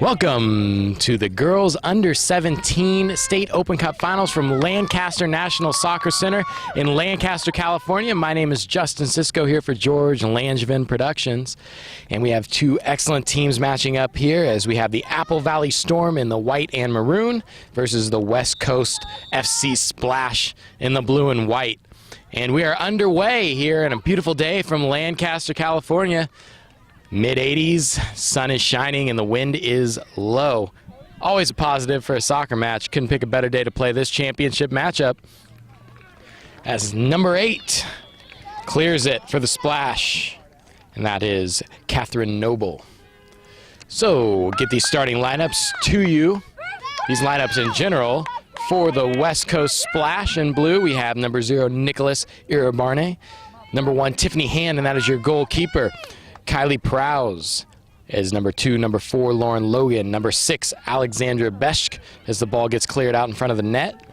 Welcome to the girls under 17 state open cup finals from Lancaster National Soccer Center in Lancaster, California. My name is Justin Cisco here for George Langevin Productions, and we have two excellent teams matching up here as we have the Apple Valley Storm in the white and maroon versus the West Coast FC Splash in the blue and white. And we are underway here on a beautiful day from Lancaster, California. Mid-80s, sun is shining, and the wind is low. Always a positive for a soccer match. Couldn't pick a better day to play this championship matchup. As number 8 clears it for the Splash, and that is Catherine Noble. So we'll get these starting lineups to you. These lineups in general. For the West Coast Splash in blue, we have number 0, Nicholas Irabarne. Number 1, Tiffany Hand, and that is your goalkeeper. Kylie Prowse is number 2. Number 4, Lauren Logan. Number 6, Alexandra Beshk, as the ball gets cleared out in front of the net.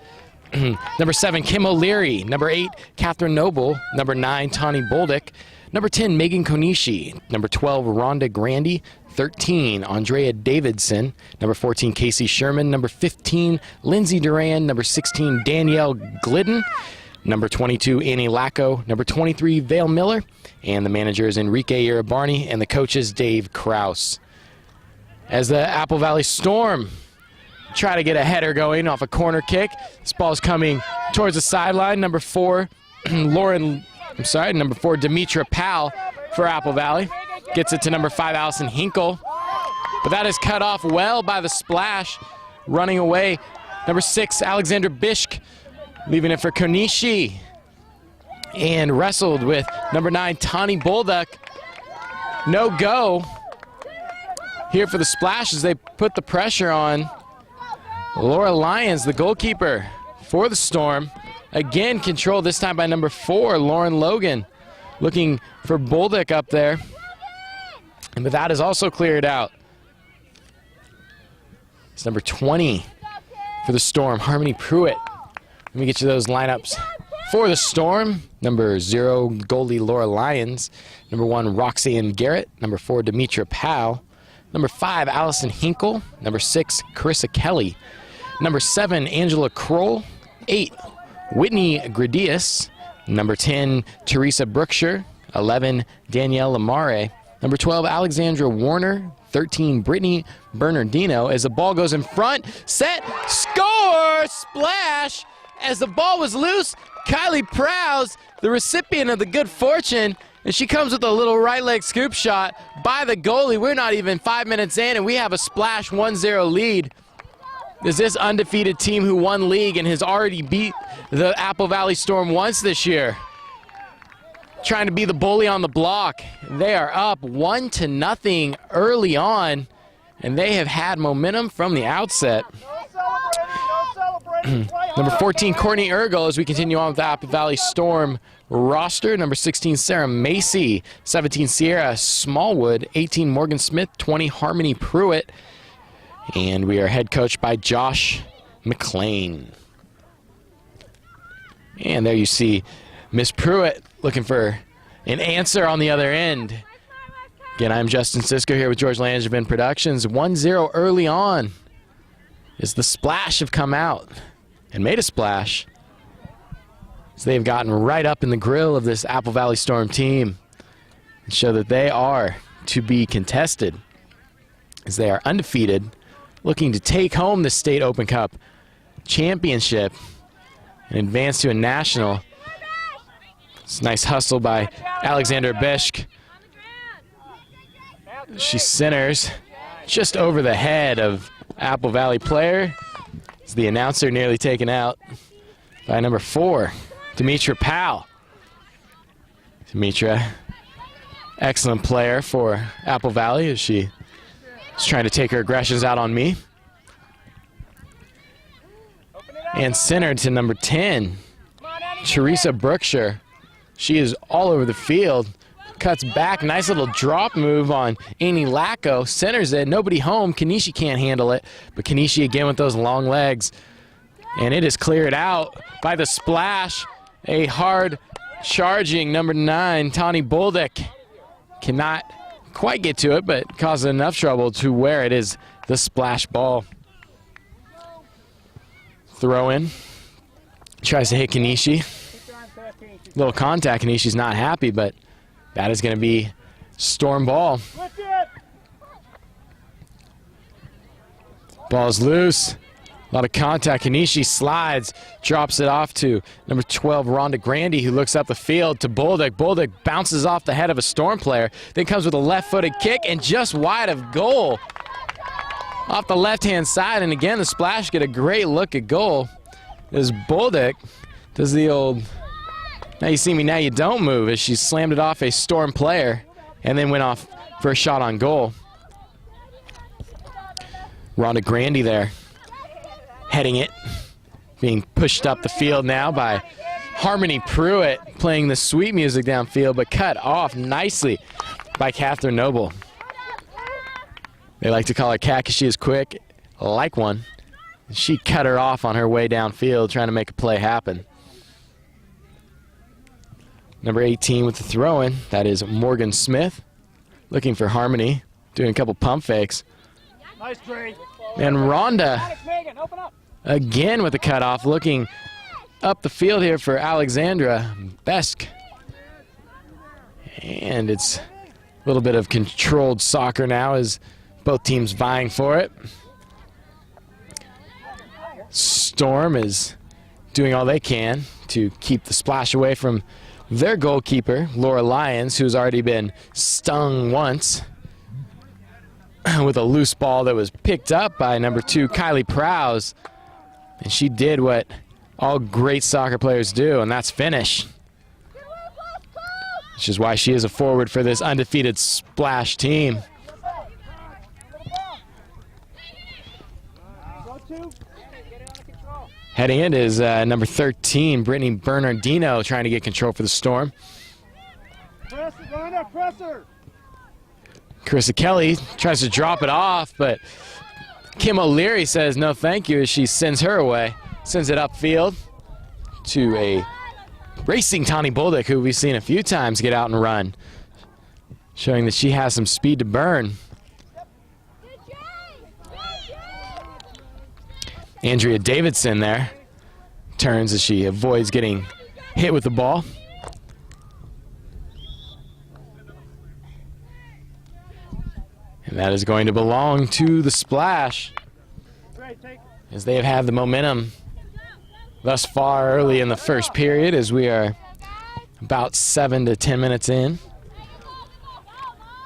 Number 7, Kim O'Leary. Number 8, Catherine Noble. Number 9, Tawny Boldick. Number 10, Megan Konishi. Number 12, Rhonda Grandy. 13, Andrea Davidson. Number 14, Casey Sherman. Number 15, Lindsay Duran. Number 16, Danielle Glidden. Number 22, Annie Lacko. Number 23, Vale Miller. And the manager is Enrique Irabarne, and the coach is Dave Kraus. As the Apple Valley Storm try to get a header going off a corner kick. This ball is coming towards the sideline. Number 4, number 4, Demetra Powell for Apple Valley. Gets it to number 5, Allison Hinkle. But that is cut off well by the Splash. Running away, number 6, Alexandra Bishk, leaving it for Konishi. And wrestled with number 9, Tawny Bolduck. No go here for the Splash as they put the pressure on. Laura Lyons, the goalkeeper for the Storm. Again controlled this time by number 4, Lauren Logan. Looking for Bolduck up there. But that is also cleared out. It's number 20 for the Storm, Harmony Pruitt. Let me get you those lineups. For the Storm, number 0, goalie Laura Lyons. Number 1, Roxanne Garrett. Number 4, Demetra Powell. Number 5, Allison Hinkle. Number 6, Carissa Kelly. Number 7, Angela Kroll. 8, Whitney Gradius. Number 10, Teresa Brookshire. 11, Danielle Lamare. Number 12, Alexandra Warner. 13, Brittany Bernardino. As the ball goes in front, set, score, Splash! As the ball was loose, Kylie Prowse, the recipient of the good fortune, and she comes with a little right leg scoop shot by the goalie. We're not even 5 minutes in, and we have a Splash 1-0 lead. Is this undefeated team who won league and has already beat the Apple Valley Storm once this year, trying to be the bully on the block. They are up 1-0 early on, and they have had momentum from the outset. Number 14, Courtney Ergel, as we continue on with the Apple Valley Storm roster. Number 16, Sarah Macy. 17, Sierra Smallwood. 18, Morgan Smith. 20, Harmony Pruitt. And we are head coached by Josh McLean. And there you see Miss Pruitt looking for an answer on the other end. Again, I'm Justin Cisco here with George Langevin Productions. 1-0 early on as the Splash have come out and made a splash. So they've gotten right up in the grill of this Apple Valley Storm team and show that they are to be contested as they are undefeated, looking to take home the State Open Cup championship and advance to a national. It's a nice hustle by Alexandra Beshk. She centers just over the head of Apple Valley player. It's the announcer nearly taken out by number 4, Demetra Powell. Demetra, excellent player for Apple Valley as she is trying to take her aggressions out on me. And centered to number 10, Teresa Brookshire. She is all over the field. Cuts back, nice little drop move on Annie Lacko. Centers it, nobody home. Kanishi can't handle it, but Kanishi again with those long legs. And it is cleared out by the Splash. A hard charging number 9, Tawny Bolduck. Cannot quite get to it, but causes enough trouble to where it is the splash ball. Throw in. Tries to hit Kanishi. Little contact. Kanishi's not happy, but that is going to be storm ball. Ball's loose. A lot of contact. Kanishi slides, drops it off to number 12, Rhonda Grandy, who looks up the field to Bolduc. Bolduc bounces off the head of a Storm player, then comes with a left-footed kick and just wide of goal. Off the left-hand side, and again, the Splash get a great look at goal. As Bolduc does the old, now you see me, now you don't move, as she slammed it off a Storm player and then went off for a shot on goal. Rhonda Grandy there, heading it, being pushed up the field now by Harmony Pruitt, playing the sweet music downfield, but cut off nicely by Catherine Noble. They like to call her Cat because she is quick, like one. She cut her off on her way downfield, trying to make a play happen. Number 18 with the throw-in, that is Morgan Smith, looking for Harmony, doing a couple pump fakes. Nice trade. And Rhonda, again with the cutoff, looking up the field here for Alexandra Besk. And it's a little bit of controlled soccer now as both teams vying for it. Storm is doing all they can to keep the Splash away from their goalkeeper, Laura Lyons, who's already been stung once with a loose ball that was picked up by number 2, Kylie Prowse. And she did what all great soccer players do, and that's finish. Which is why she is a forward for this undefeated Splash team. Heading in is number 13, Brittany Bernardino, trying to get control for the Storm. Carissa Kelly tries to drop it off, but Kim O'Leary says no thank you as she sends her away. Sends it upfield to a racing Tawny Bolduc, who we've seen a few times get out and run, showing that she has some speed to burn. Andrea Davidson there turns as she avoids getting hit with the ball. And that is going to belong to the Splash, as they have had the momentum thus far early in the first period, as we are about 7 to 10 minutes in.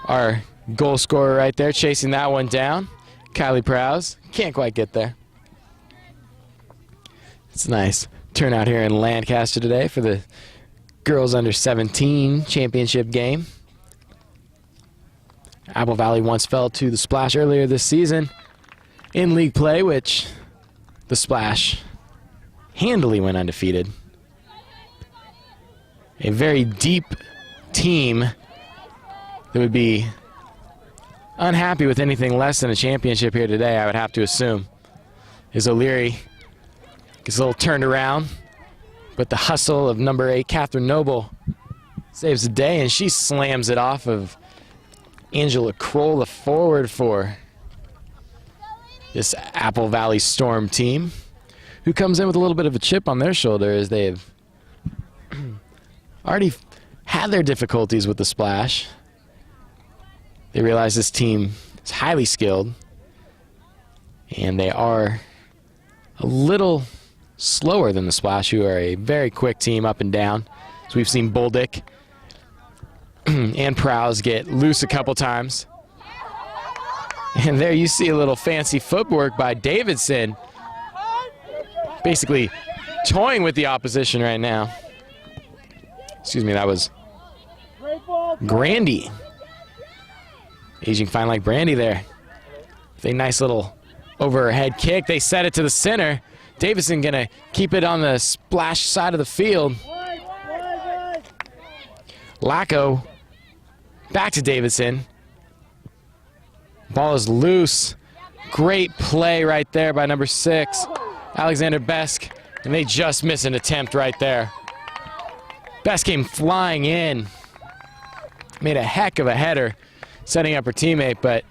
Our goal scorer right there chasing that one down, Kylie Prowse, can't quite get there. It's a nice turnout here in Lancaster today for the girls under 17 championship game. Apple Valley once fell to the Splash earlier this season in league play, which the Splash handily went undefeated. A very deep team that would be unhappy with anything less than a championship here today, I would have to assume. Is O'Leary gets a little turned around, but the hustle of number 8, Catherine Noble, saves the day, and she slams it off of Angela Kroll, the forward for this Apple Valley Storm team, who comes in with a little bit of a chip on their shoulder as they've already had their difficulties with the Splash. They realize this team is highly skilled, and they are a little slower than the Splash, who are a very quick team up and down. So we've seen Bolduc and Prowse get loose a couple times. And there you see a little fancy footwork by Davidson, basically toying with the opposition right now. Excuse me, that was Grandy. Aging fine like Brandy there. With a nice little over her head kick. They set it to the center. Davidson gonna keep it on the Splash side of the field. Lacko back to Davidson. Ball is loose. Great play right there by number 6, Alexander Besk. And they just miss an attempt right there. Besk came flying in. Made a heck of a header, setting up her teammate, but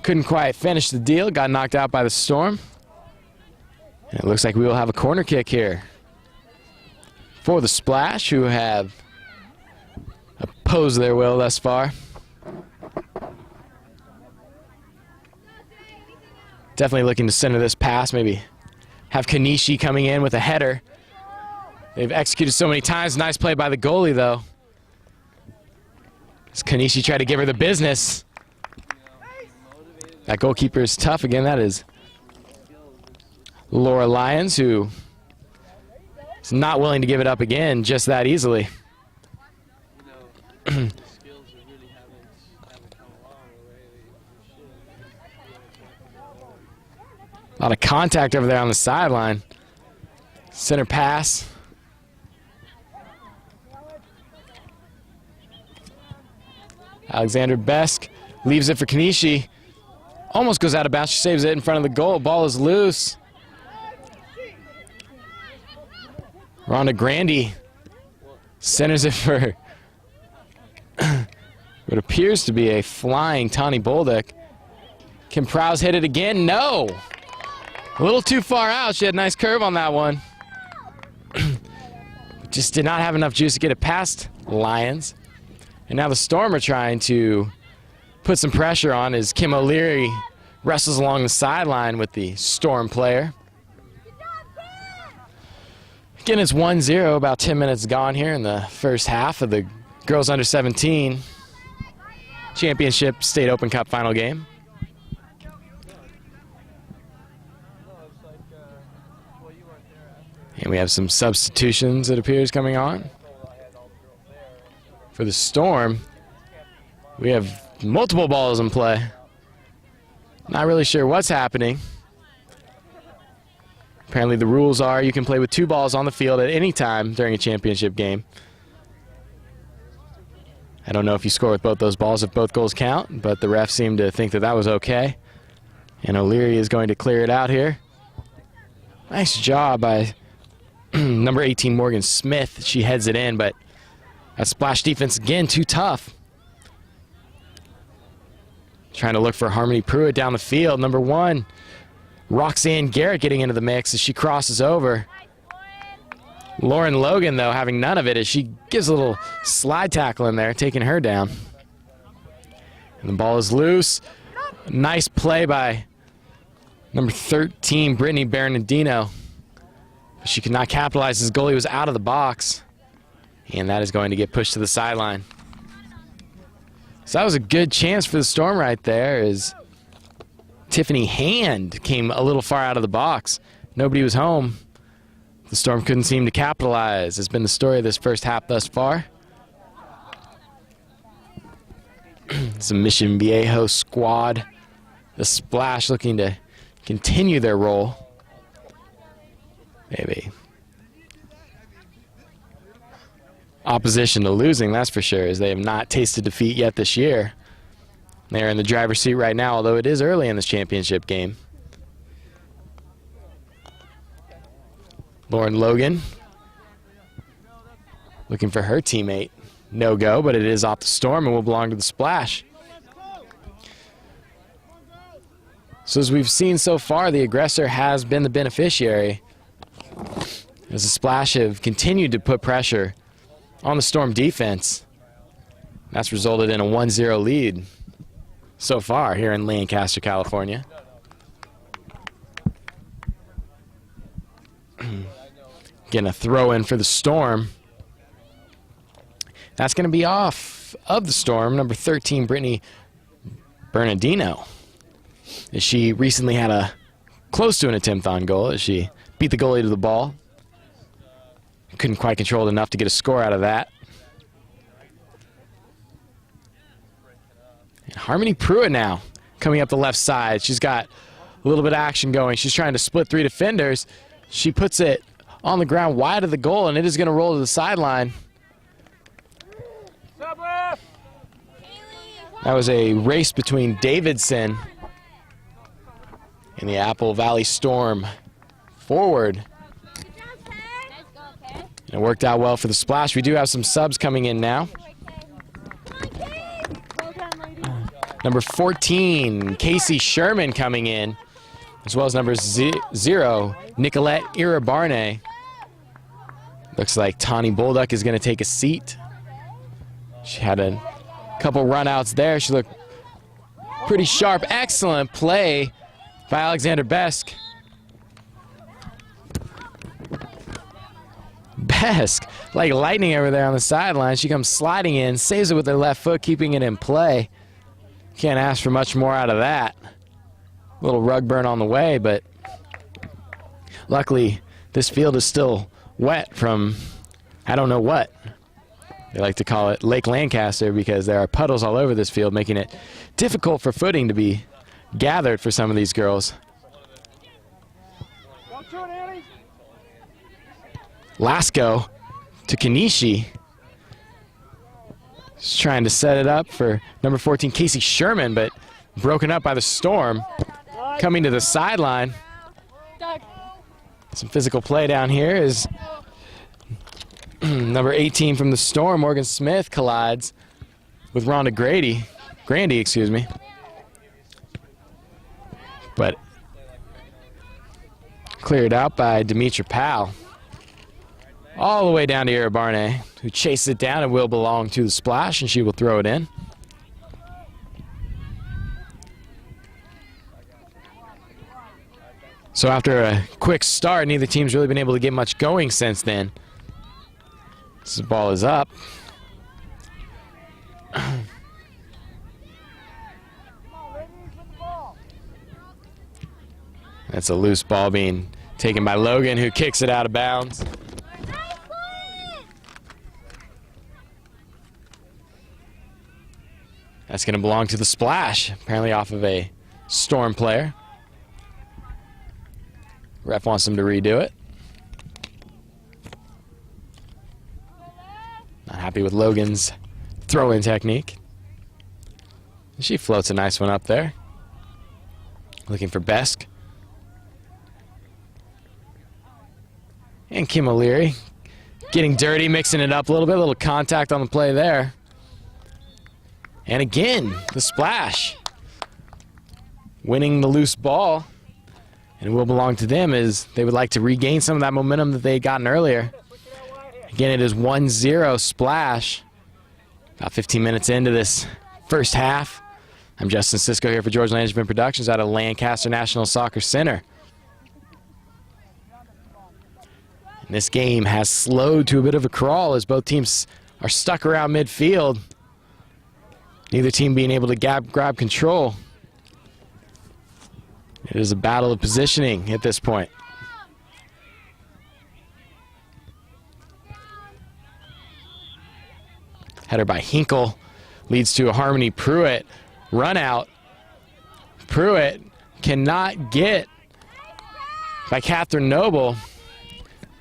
Couldn't quite finish the deal, got knocked out by the Storm. And it looks like we will have a corner kick here for the Splash, who have opposed their will thus far. Definitely looking to center this pass, maybe have Kanishi coming in with a header. They've executed so many times. Nice play by the goalie, though. As Kanishi tried to give her the business. That goalkeeper is tough. Again, that is Laura Lyons, who is not willing to give it up again just that easily. A lot of contact over there on the sideline. Center pass. Alexander Besk leaves it for Kanishi. Almost goes out of bounds. She saves it in front of the goal. Ball is loose. Rhonda Grandy centers it for what appears to be a flying Tawny Bolduc. Can Prowse hit it again? No! A little too far out. She had a nice curve on that one. Just did not have enough juice to get it past Lions. And now the Storm are trying to put some pressure on as Kim O'Leary wrestles along the sideline with the Storm player. Again, it's 1-0, about 10 minutes gone here in the first half of the girls under 17 championship state open cup final game. And we have some substitutions, it appears, coming on. For the Storm, we have multiple balls in play. Not really sure what's happening. Apparently the rules are you can play with 2 balls on the field at any time during a championship game. I don't know if you score with both those balls if both goals count, but the refs seem to think that that was okay. And O'Leary is going to clear it out here. Nice job by number 18, Morgan Smith. She heads it in, but that Splash defense, again, too tough. Trying to look for Harmony Pruitt down the field. Number 1, Roxanne Garrett getting into the mix as she crosses over. Lauren Logan, though, having none of it as she gives a little slide tackle in there, taking her down. And the ball is loose. Nice play by number 13, Brittany Bernardino. She could not capitalize as goalie was out of the box. And that is going to get pushed to the sideline. So that was a good chance for the Storm right there as Tiffany Hand came a little far out of the box. Nobody was home. The Storm couldn't seem to capitalize. Has been the story of this first half thus far. Some Mission Viejo squad. The Splash looking to continue their role. Maybe opposition to losing, that's for sure, as they have not tasted defeat yet this year. They're in the driver's seat right now, although it is early in this championship game. Lauren Logan looking for her teammate. No go, but it is off the Storm and will belong to the Splash. So as we've seen so far, the aggressor has been the beneficiary, as the Splash have continued to put pressure on the Storm defense. That's resulted in a 1-0 lead so far here in Lancaster, California. Getting a throw in for the Storm. That's going to be off of the Storm, number 13, Brittany Bernardino. As she recently had a close to an attempt on goal as she beat the goalie to the ball. Couldn't quite control it enough to get a score out of that. And Harmony Pruitt now coming up the left side. She's got a little bit of action going. She's trying to split 3 defenders. She puts it on the ground wide of the goal, and it is going to roll to the sideline. That was a race between Davidson and the Apple Valley Storm forward. It worked out well for the Splash. We do have some subs coming in now. Number 14, Casey Sherman coming in, as well as number 0, Nicolette Irabarne. Looks like Tawny Bolduc is going to take a seat. She had a couple runouts there. She looked pretty sharp. Excellent play by Alexander Besk. Besk, like lightning over there on the sideline. She comes sliding in, saves it with her left foot, keeping it in play. Can't ask for much more out of that. A little rug burn on the way, but luckily this field is still wet from I don't know what. They like to call it Lake Lancaster because there are puddles all over this field, making it difficult for footing to be gathered for some of these girls. Lasco to Kanishi. Just trying to set it up for number 14, Casey Sherman, but broken up by the Storm. Coming to the sideline. Some physical play down here is number 18 from the Storm, Morgan Smith, collides with Rhonda Grandy, excuse me. But cleared out by Demetra Powell. All the way down to Irabarne, who chases it down and will belong to the splash, and she will throw it in. So after a quick start, neither team's really been able to get much going since then. This ball is up. That's a loose ball being taken by Logan, who kicks it out of bounds. That's going to belong to the splash, apparently off of a Storm player. Ref wants them to redo it. Not happy with Logan's throw-in technique. She floats a nice one up there. Looking for Besk. And Kim O'Leary getting dirty, mixing it up a little bit. A little contact on the play there. And again, the splash. Winning the loose ball. And it will belong to them as they would like to regain some of that momentum that they had gotten earlier. Again, it is 1-0 splash. About 15 minutes into this first half. I'm Justin Cisco here for George Langevin Productions out of Lancaster National Soccer Center. And this game has slowed to a bit of a crawl as both teams are stuck around midfield. Neither team being able to grab control. It is a battle of positioning at this point. Header by Hinkle leads to a Harmony Pruitt run out. Pruitt cannot get by Catherine Noble.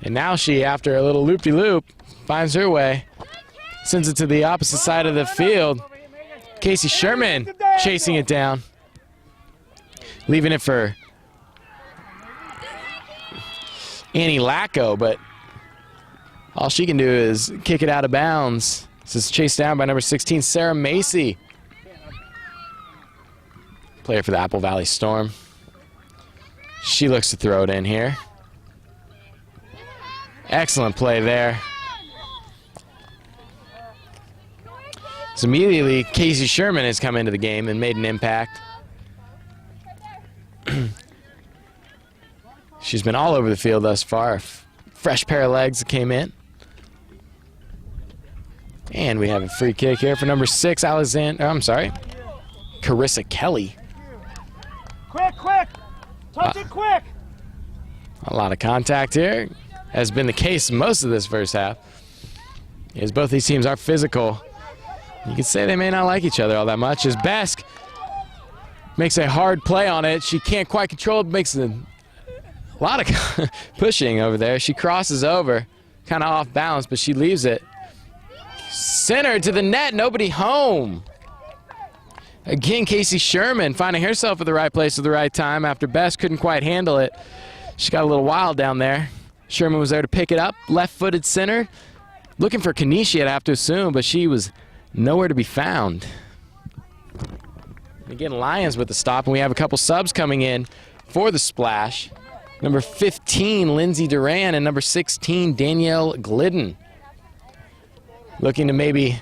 And now she, after a little loop-de-loop, finds her way. Sends it to the opposite side of the field. Casey Sherman chasing it down. Leaving it for Annie Lacko, but all she can do is kick it out of bounds. This is chased down by number 16, Sarah Macy. Player for the Apple Valley Storm. She looks to throw it in here. Excellent play there. So immediately, Casey Sherman has come into the game and made an impact. She's been all over the field thus far. Fresh pair of legs that came in. And we have a free kick here for number 6, Carissa Kelly. Quick! Touch it quick! A lot of contact here, has been the case most of this first half. As both these teams are physical. You could say they may not like each other all that much. As Besk makes a hard play on it. She can't quite control it, makes a lot of pushing over there. She crosses over, kind of off balance, but she leaves it. Center to the net, nobody home. Again, Casey Sherman finding herself at the right place at the right time after Besk couldn't quite handle it. She got a little wild down there. Sherman was there to pick it up, left-footed center. Looking for Kanishi, I'd have to assume, but she was nowhere to be found. Again, Lions with the stop, and we have a couple subs coming in for the splash. Number 15, Lindsay Duran, and number 16, Danielle Glidden. Looking to maybe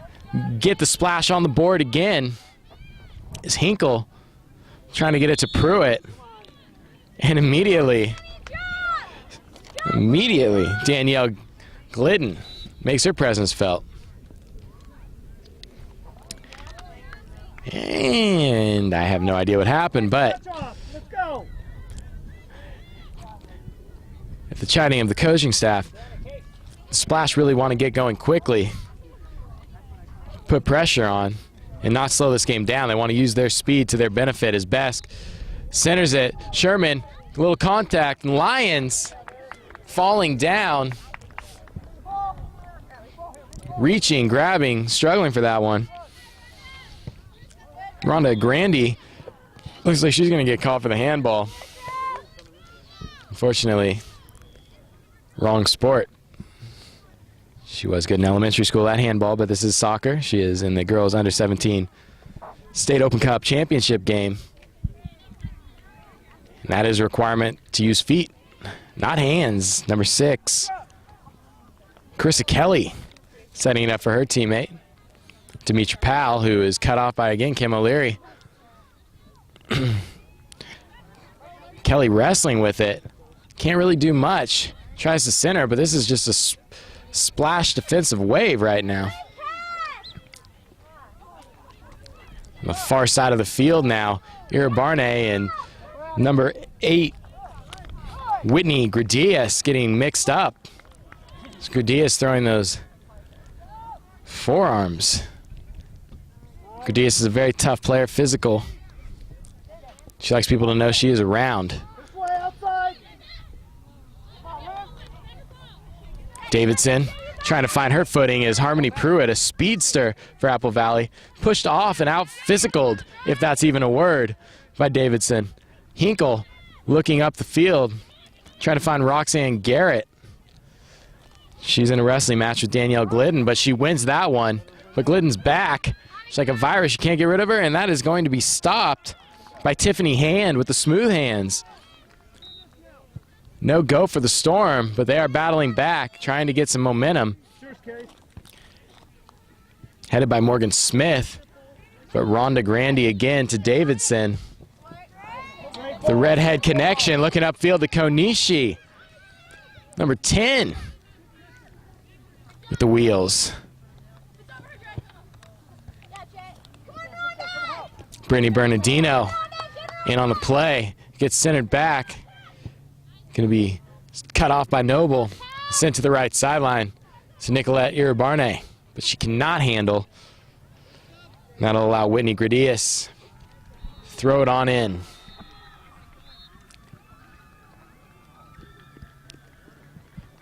get the splash on the board again is Hinkle trying to get it to Pruitt. And immediately, Danielle Glidden makes her presence felt. And I have no idea what happened, but Let's go. at the chiding of the coaching staff, the splash really want to get going quickly, put pressure on, and not slow this game down. They want to use their speed to their benefit as Besk centers it. Sherman, a little contact, and Lions falling down, reaching, grabbing, struggling for that one. Rhonda Grandy looks like she's going to get called for the handball. Unfortunately, wrong sport. She was good in elementary school at handball, but this is soccer. She is in the girls under 17 State Open Cup championship game. And that is a requirement to use feet, not hands. Number 6, Carissa Kelly, setting it up for her teammate, Demetra Powell, who is cut off by, again, Kim O'Leary. Kelly wrestling with it. Can't really do much. Tries to center, but this is just a splash defensive wave right now. On the far side of the field now, Ira Barney and number 8, Whitney Gradius getting mixed up. Gradius throwing those forearms. Gradius is a very tough player, physical. She likes people to know she is around. Davidson trying to find her footing as Harmony Pruitt, a speedster for Apple Valley, pushed off and out physicaled, if that's even a word, by Davidson. Hinkle looking up the field, trying to find Roxanne Garrett. She's in a wrestling match with Danielle Glidden, but she wins that one. But Glidden's back. She's like a virus. You can't get rid of her, and that is going to be stopped by Tiffany Hand with the smooth hands. No go for the Storm, but they are battling back, trying to get some momentum. Headed by Morgan Smith, but Rhonda Grandy again to Davidson. The redhead connection, looking upfield to Konishi. Number 10 with the wheels. Brittany Bernardino in on the play. Gets centered back. Going to be cut off by Noble. Sent to the right sideline to Nicolette Iribarne. But she cannot handle. That'll allow Whitney Gradius throw it on in.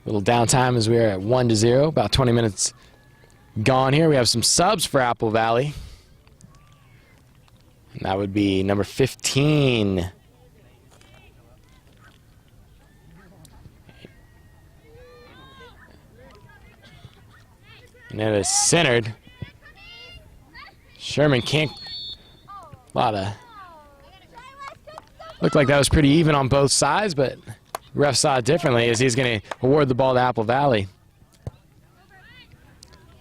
Little downtime as we are at 1-0. About 20 minutes gone here. We have some subs for Apple Valley. And that would be number 15. And it is centered. Sherman can't. Looked like that was pretty even on both sides, but ref saw it differently as he's going to award the ball to Apple Valley.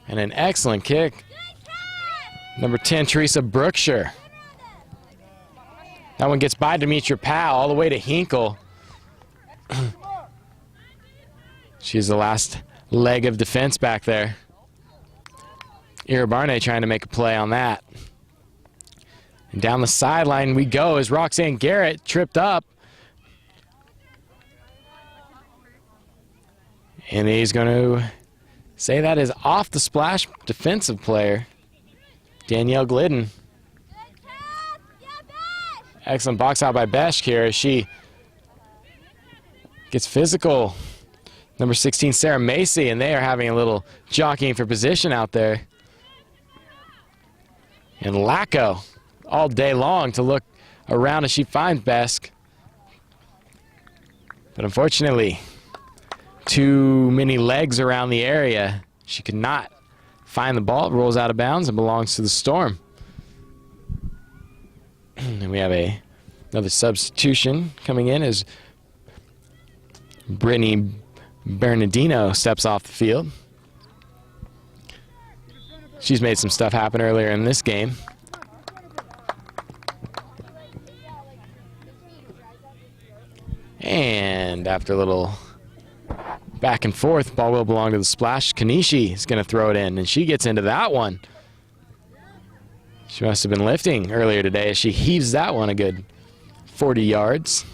And an excellent kick. Number 10, Teresa Brookshire. That one gets by Demetra Powell all the way to Hinkle. She's the last leg of defense back there. Ira Barney trying to make a play on that. And down the sideline we go as Roxanne Garrett tripped up. And he's going to say that is off the splash defensive player, Danielle Glidden. Excellent box out by Besk here as she gets physical. Number 16, Sarah Macy, and they are having a little jockeying for position out there. And Lacko all day long to look around as she finds Besk. But unfortunately, too many legs around the area. She could not find the ball. It rolls out of bounds and belongs to the Storm. And we have another substitution coming in as Brittany Bernardino steps off the field. She's made some stuff happen earlier in this game. And after a little back and forth, ball will belong to the splash. Kanishi is going to throw it in, and she gets into that one. She must have been lifting earlier today as she heaves that one a good 40 yards.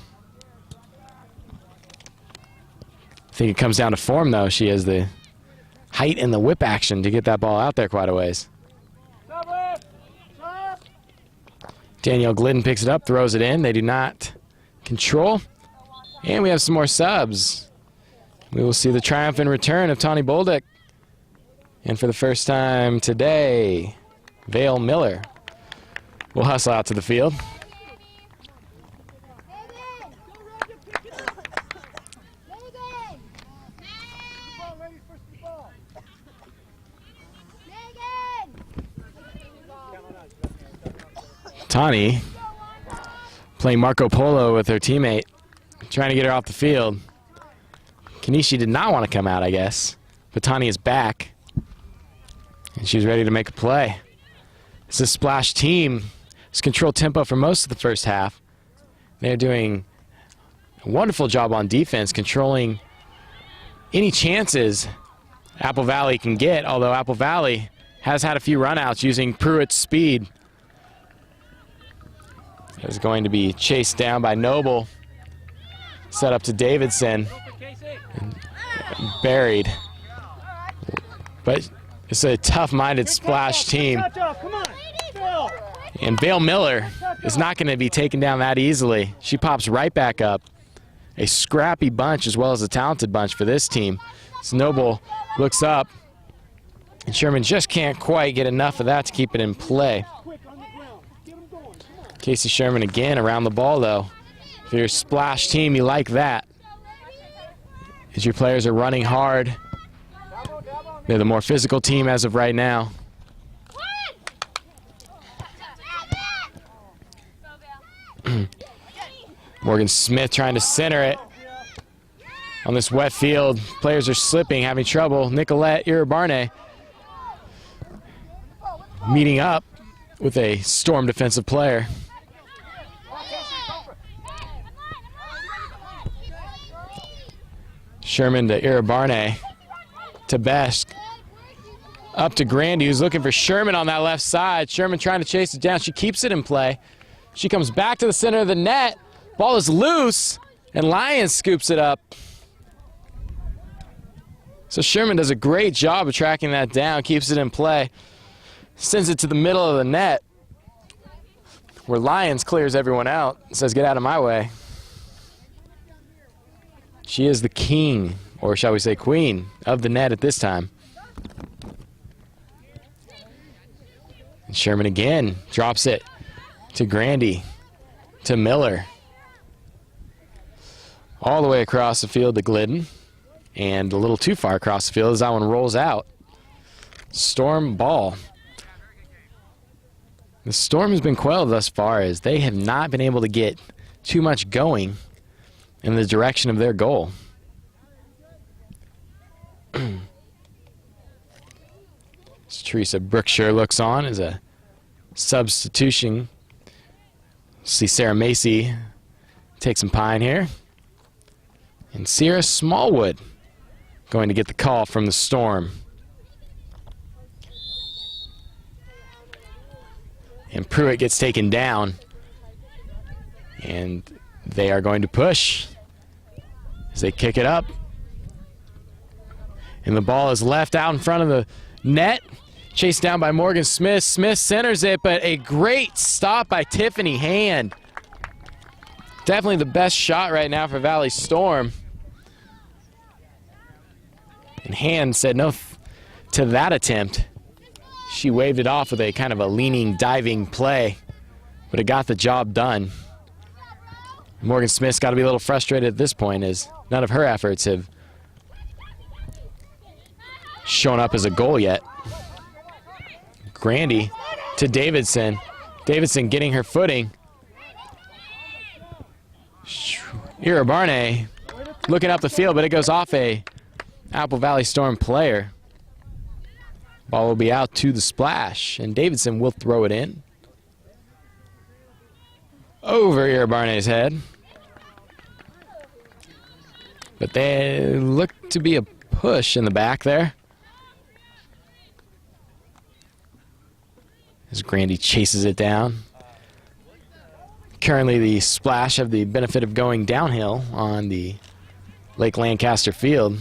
I think it comes down to form, though. She has the height and the whip action to get that ball out there quite a ways. Danielle Glidden picks it up, throws it in. They do not control. And we have some more subs. We will see the triumphant return of Tawny Bolduc. And for the first time today, Vale Miller will hustle out to the field. Tawny playing Marco Polo with her teammate, trying to get her off the field. Kanishi did not want to come out, I guess, but Tawny is back, and she's ready to make a play. This Splash team has controlled tempo for most of the first half. They're doing a wonderful job on defense, controlling any chances Apple Valley can get, although Apple Valley has had a few runouts using Pruitt's speed. Is going to be chased down by Noble. Set up to Davidson. And buried. But it's a tough-minded Splash team. And Vale Miller is not going to be taken down that easily. She pops right back up. A scrappy bunch as well as a talented bunch for this team. So Noble looks up. And Sherman just can't quite get enough of that to keep it in play. Casey Sherman again around the ball, though. If you're a Splash team, you like that. As your players are running hard. They're the more physical team as of right now. Morgan Smith trying to center it. On this wet field, players are slipping, having trouble. Nicolette Iribarne meeting up with a Storm defensive player. Sherman to Iribarne, to Besk, up to Grandy, who's looking for Sherman on that left side. Sherman trying to chase it down. She keeps it in play. She comes back to the center of the net. Ball is loose, and Lyons scoops it up. So Sherman does a great job of tracking that down, keeps it in play, sends it to the middle of the net, where Lyons clears everyone out and says, "Get out of my way." She is the king, or shall we say queen, of the net at this time. And Sherman again drops it to Grandy, to Miller. All the way across the field to Glidden. And a little too far across the field as that one rolls out. Storm ball. The Storm has been quelled thus far as they have not been able to get too much going in the direction of their goal. As Teresa Brookshire looks on as a substitution. See Sarah Macy take some pine here. And Sierra Smallwood going to get the call from the Storm. And Pruitt gets taken down. And they are going to push as they kick it up. And the ball is left out in front of the net. Chased down by Morgan Smith. Smith centers it, but a great stop by Tiffany Hand. Definitely the best shot right now for Valley Storm. And Hand said no to that attempt. She waved it off with a kind of a leaning, diving play, but it got the job done. Morgan Smith's got to be a little frustrated at this point as none of her efforts have shown up as a goal yet. Grandy to Davidson. Davidson getting her footing. Irabarne looking up the field, but it goes off a Apple Valley Storm player. Ball will be out to the splash, and Davidson will throw it in. Over Irabarne's head. But they look to be a push in the back there. As Grandy chases it down. Currently the splash have the benefit of going downhill on the Lake Lancaster field.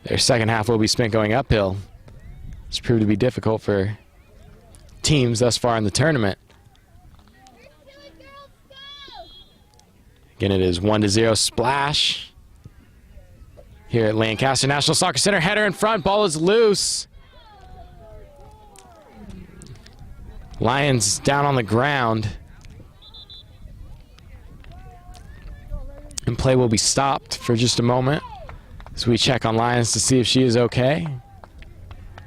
Their second half will be spent going uphill. It's proved to be difficult for teams thus far in the tournament. Again, it is 1-0 splash here at Lancaster National Soccer Center. Header in front, ball is loose. Lions down on the ground. And play will be stopped for just a moment as we check on Lions to see if she is okay.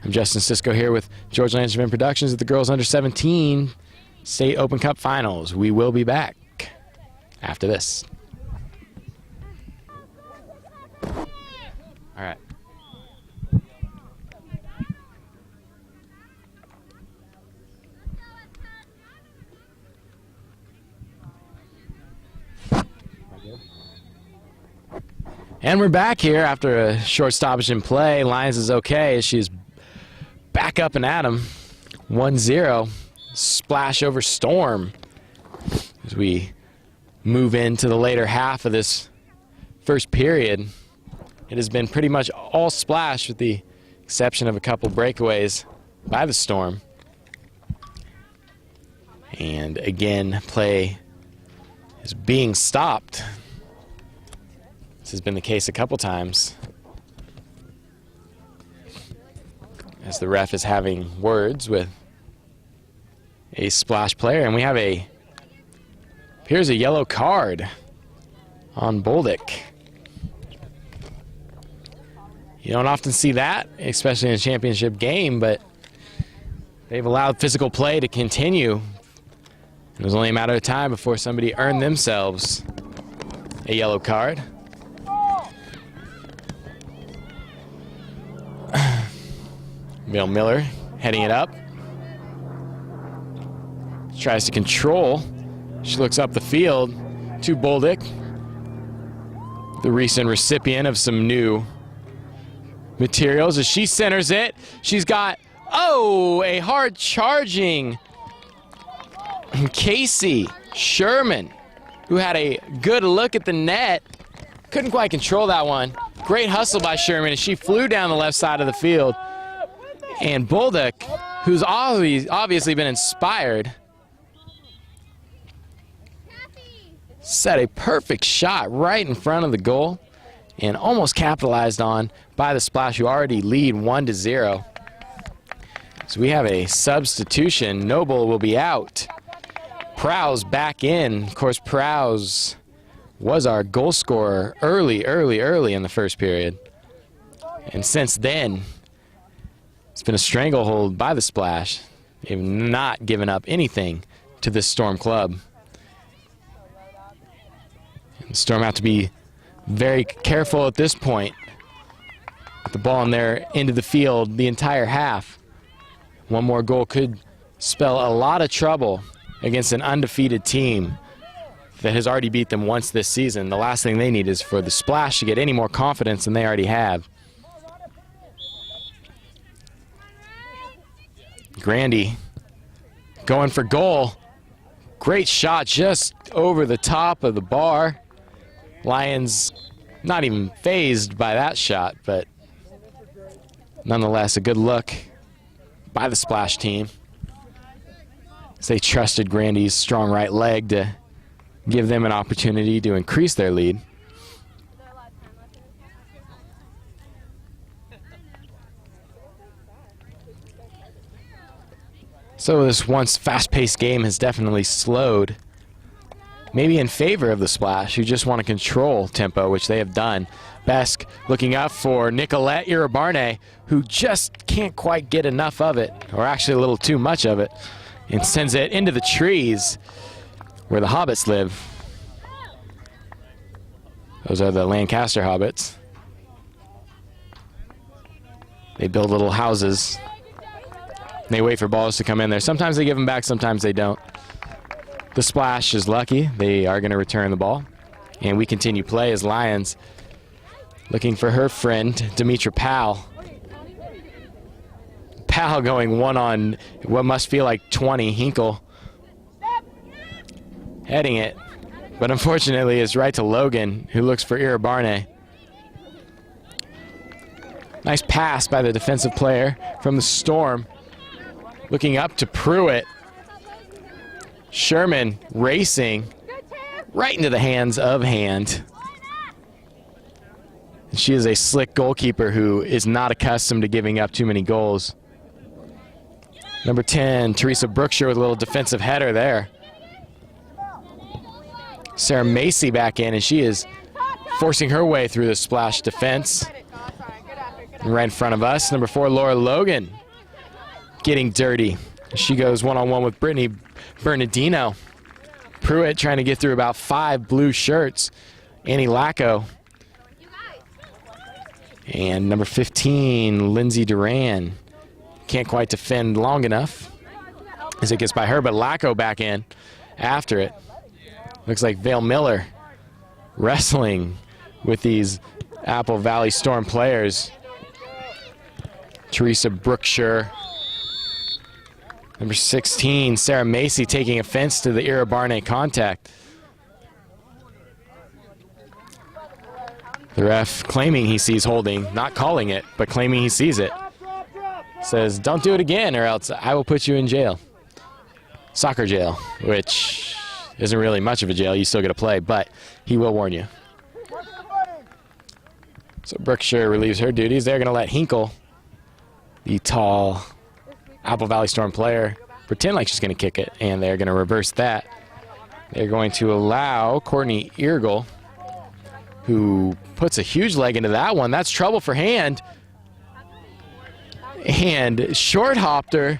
I'm Justin Cisco here with George Langevin Productions at the Girls Under 17 State Open Cup Finals. We will be back after this. All right. And we're back here after a short stoppage in play. Lions is okay as she's back up and at him. 1-0. Splash over Storm as we move into the later half of this first period. It has been pretty much all splash with the exception of a couple breakaways by the Storm. And again, play is being stopped. This has been the case a couple times as the ref is having words with a splash player, and we have appears a yellow card on Boldick. You don't often see that, especially in a championship game, but they've allowed physical play to continue. It was only a matter of time before somebody earned themselves a yellow card. Bill Miller heading it up. Tries to control. She looks up the field to Boldick, the recent recipient of some new materials, as she centers it. She's got, a hard charging Casey Sherman, who had a good look at the net. Couldn't quite control that one. Great hustle by Sherman as she flew down the left side of the field. And Boldick, who's obviously been inspired, set a perfect shot right in front of the goal and almost capitalized on by the Splash, who already lead 1-0. So we have a substitution. Noble will be out. Prowse back in. Of course, Prowse was our goal scorer early in the first period. And since then, it's been a stranglehold by the Splash. They've not given up anything to this Storm club. And the Storm have to be very careful at this point with the ball in their end of the field the entire half. One more goal could spell a lot of trouble against an undefeated team that has already beat them once this season. The last thing they need is for the Splash to get any more confidence than they already have. Grandy going for goal. Great shot just over the top of the bar. Lions not even fazed by that shot, but nonetheless a good look by the Splash team, as they trusted Grandy's strong right leg to give them an opportunity to increase their lead. So this once fast-paced game has definitely slowed, maybe in favor of the Splash, who just want to control tempo, which they have done. Besk looking up for Nicolette Irabarne, who just can't quite get enough of it, or actually a little too much of it, and sends it into the trees where the Hobbits live. Those are the Lancaster Hobbits. They build little houses. They wait for balls to come in there. Sometimes they give them back, sometimes they don't. The Splash is lucky. They are going to return the ball. And we continue play as Lions looking for her friend, Demetra Powell. Powell going one on what must feel like 20. Hinkle heading it. But unfortunately, it's right to Logan, who looks for Irabarne. Nice pass by the defensive player from the Storm. Looking up to Pruitt. Sherman racing right into the hands of Hand. And she is a slick goalkeeper who is not accustomed to giving up too many goals. Number 10, Teresa Brookshire with a little defensive header there. Sarah Macy back in, and she is forcing her way through the Splash defense. And right in front of us, number 4, Laura Logan, getting dirty. She goes one-on-one with Brittany Bernardino. Pruitt trying to get through about 5 blue shirts. Annie Lacko. And number 15, Lindsay Duran. Can't quite defend long enough as it gets by her, but Lacko back in after it. Looks like Vale Miller wrestling with these Apple Valley Storm players. Teresa Brookshire. Number 16, Sarah Macy taking offense to the Irabarne contact. The ref claiming he sees holding, not calling it, but claiming he sees it. Says, don't do it again or else I will put you in jail. Soccer jail, which isn't really much of a jail. You still get to play, but he will warn you. So Brookshire relieves her duties. They're going to let Hinkle, the tall Apple Valley Storm player, pretend like she's going to kick it, and they're going to reverse that. They're going to allow Courtney Eargle, who puts a huge leg into that one. That's trouble for Hand. And short hopped her,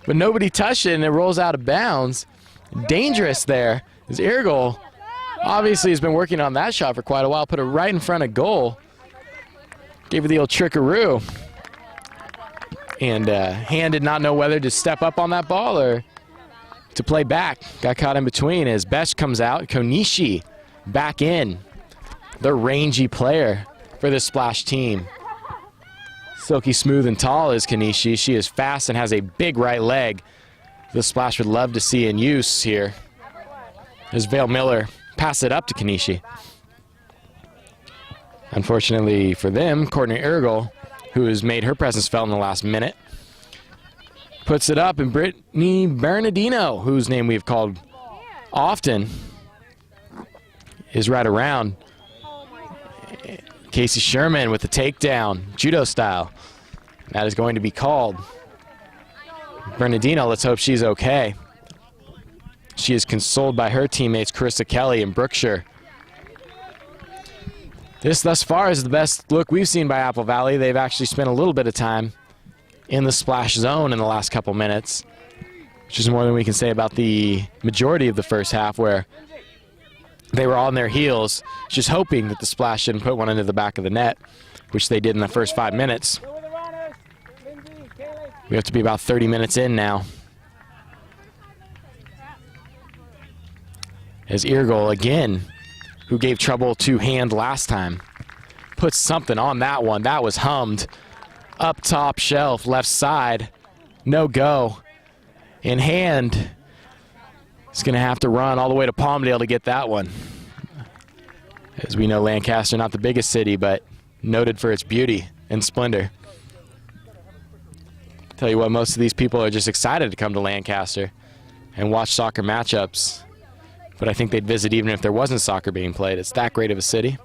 but nobody touched it, and it rolls out of bounds. Dangerous there, as Eargle obviously has been working on that shot for quite a while. Put it right in front of goal. Gave her the old trickaroo. And Hand did not know whether to step up on that ball or to play back. Got caught in between as Besh comes out. Konishi back in. The rangy player for this Splash team. Silky smooth and tall is Kanishi. She is fast and has a big right leg. The Splash would love to see in use here. As Vale Miller pass it up to Kanishi. Unfortunately for them, Courtney Eargle, who has made her presence felt in the last minute, puts it up, and Brittany Bernardino, whose name we've called often, is right around. Casey Sherman with the takedown, judo style. That is going to be called. Bernardino, let's hope she's okay. She is consoled by her teammates, Carissa Kelly and Brookshire. This thus far is the best look we've seen by Apple Valley. They've actually spent a little bit of time in the Splash zone in the last couple minutes, which is more than we can say about the majority of the first half, where they were on their heels, just hoping that the Splash didn't put one into the back of the net, which they did in the first 5 minutes. We have to be about 30 minutes in now. As Eargle, again, who gave trouble to Hand last time, puts something on that one. That was hummed. Up top shelf, left side, no go. In Hand, is going to have to run all the way to Palmdale to get that one. As we know, Lancaster, not the biggest city, but noted for its beauty and splendor. Tell you what, most of these people are just excited to come to Lancaster and watch soccer matchups. But I think they'd visit even if there wasn't soccer being played. It's that great of a city.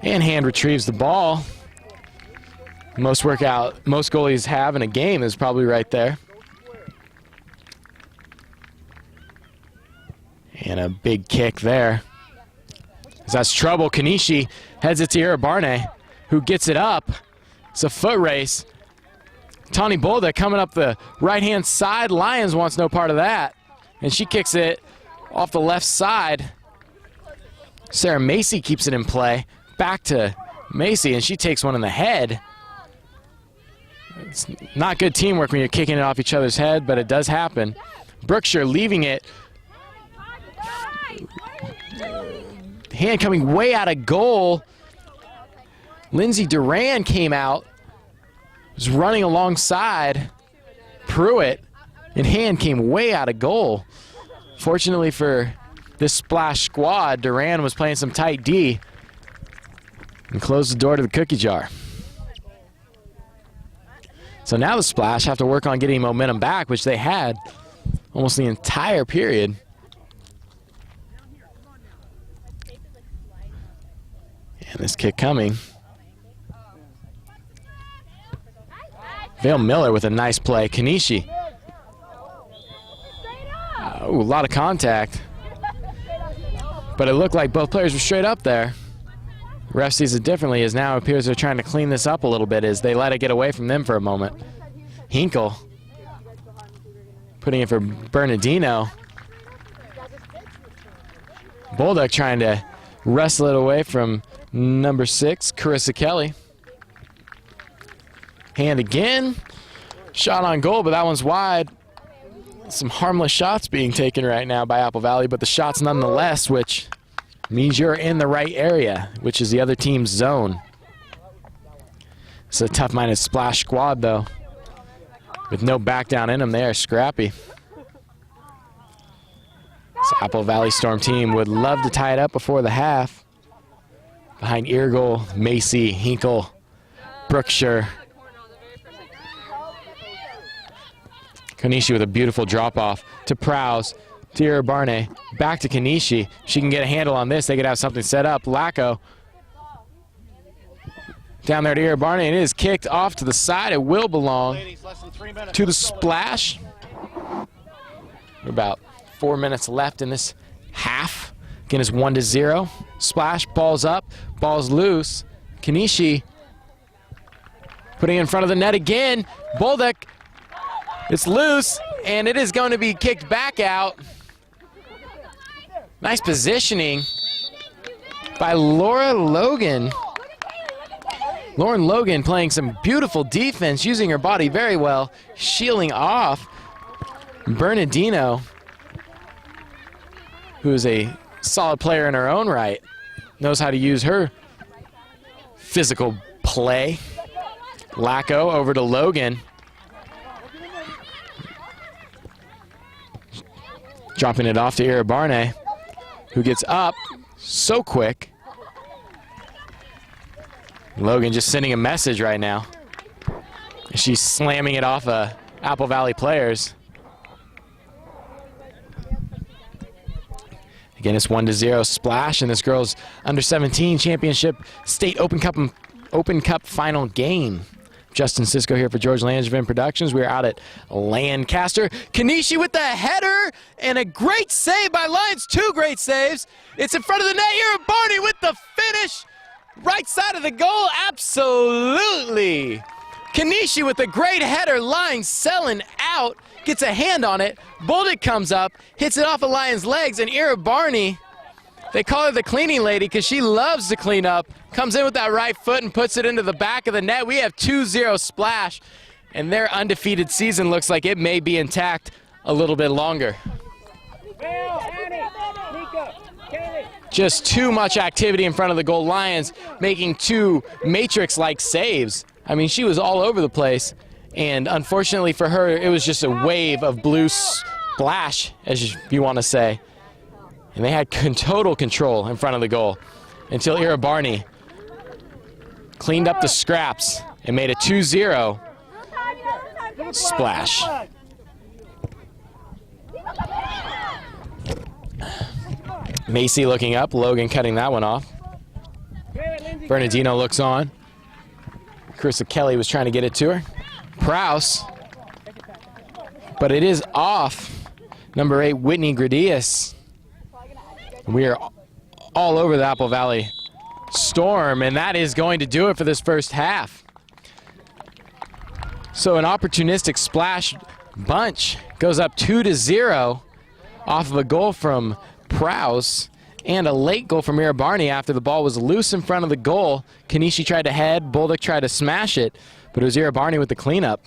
And Hand retrieves the ball. Most goalies have in a game is probably right there. And a big kick there. That's trouble. Kanishi heads it to Irabarne, who gets it up. It's a foot race. Tawny Bolda coming up the right-hand side. Lions wants no part of that. And she kicks it off the left side. Sarah Macy keeps it in play. Back to Macy, and she takes one in the head. It's not good teamwork when you're kicking it off each other's head, but it does happen. Brookshire leaving it. Hand coming way out of goal. Lindsay Duran came out, was running alongside Pruitt, and hand came way out of goal. Fortunately for this Splash squad, Duran was playing some tight D and closed the door to the cookie jar. So now the Splash have to work on getting momentum back, which they had almost the entire period. And this kick coming. Vale Miller with a nice play. Kanishi. Oh, a lot of contact. But it looked like both players were straight up there. Ref sees it differently, as now it appears they're trying to clean this up a little bit as they let it get away from them for a moment. Hinkle putting it for Bernardino. Bulldog trying to wrestle it away from number 6, Carissa Kelly. Hand again. Shot on goal, but that one's wide. Some harmless shots being taken right now by Apple Valley, but the shots nonetheless, which means you're in the right area, which is the other team's zone. It's a tough-minded Splash squad, though. With no back down in them, they are scrappy. This Apple Valley Storm team would love to tie it up before the half. Behind Irgol, Macy, Hinkle, Brookshire. Kanishi with a beautiful drop-off to Prowse, to Irabarne, back to Kanishi. She can get a handle on this. They could have something set up. Lacko down there to Irabarne, and it is kicked off to the side. It will belong to the Splash. About 4 minutes left in this half. Again, it's 1-0. Splash, ball's up, ball's loose. Kanishi putting it in front of the net again. Bolduc, it's loose, and it is going to be kicked back out. Nice positioning by Laura Logan. Lauren Logan playing some beautiful defense, using her body very well, shielding off Bernardino, who is a solid player in her own right, knows how to use her physical play. Lacko over to Logan. Dropping it off to Irabarne, who gets up so quick. Logan just sending a message right now. She's slamming it off Apple Valley players. Again, it's 1-0 Splash in this girls under-17 championship state Open Cup final game. Justin Cisco here for George Langevin Productions. We're out at Lancaster. Kanishi with the header and a great save by Lions. 2 great saves. It's in front of the net here. Barney with the finish. Right side of the goal, absolutely. Kanishi with a great header. Lions selling out. Gets a hand on it. Bolduc comes up, hits it off of Lions' legs, and Ira Barney, they call her the cleaning lady because she loves to clean up, comes in with that right foot and puts it into the back of the net. We have 2-0 Splash, and their undefeated season looks like it may be intact a little bit longer. Just too much activity in front of the goal. Lions making 2 matrix-like saves. I mean, she was all over the place, and unfortunately for her, it was just a wave of blue splash, as you want to say. And they had total control in front of the goal until Ira Barney cleaned up the scraps and made a 2-0 Splash. Macy looking up, Logan cutting that one off. Bernardino looks on. Carissa Kelly was trying to get it to her. Prowse, but it is off. Number 8, Whitney Gradius. We are all over the Apple Valley Storm, and that is going to do it for this first half. So an opportunistic Splash bunch goes up 2-0 off of a goal from Prowse, And a late goal from Mira Barney after the ball was loose in front of the goal. Kanishi tried to head, Bolduc tried to smash it, but it was Ira Barney with the cleanup.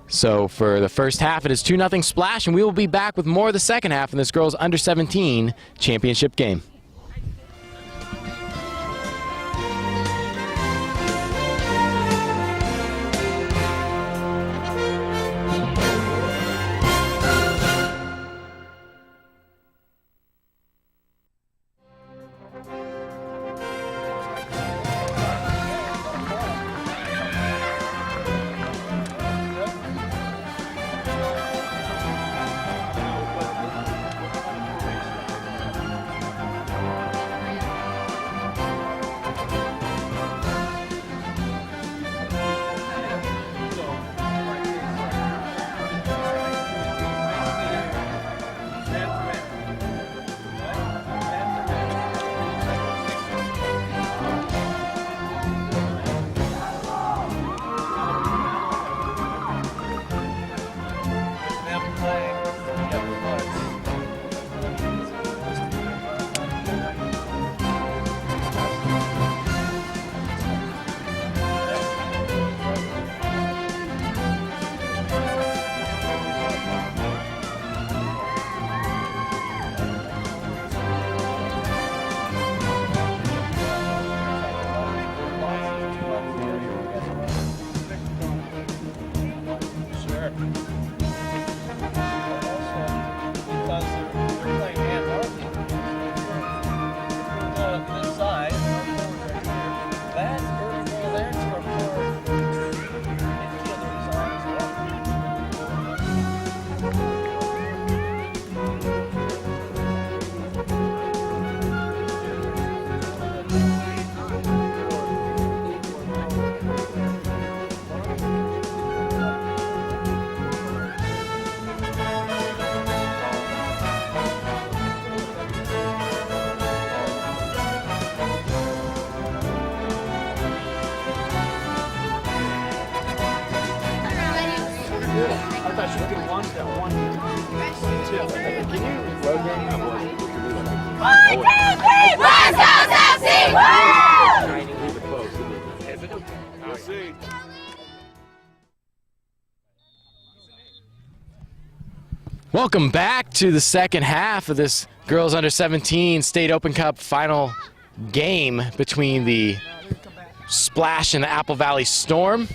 So for the first half, it is 2-0 Splash, and we will be back with more of the second half in this girls under 17 championship game. I thought she was going to launch that one. Can you rotate? We'll see. Welcome back to the second half of this girls under 17 State Open Cup final game between the Splash and the Apple Valley Storm.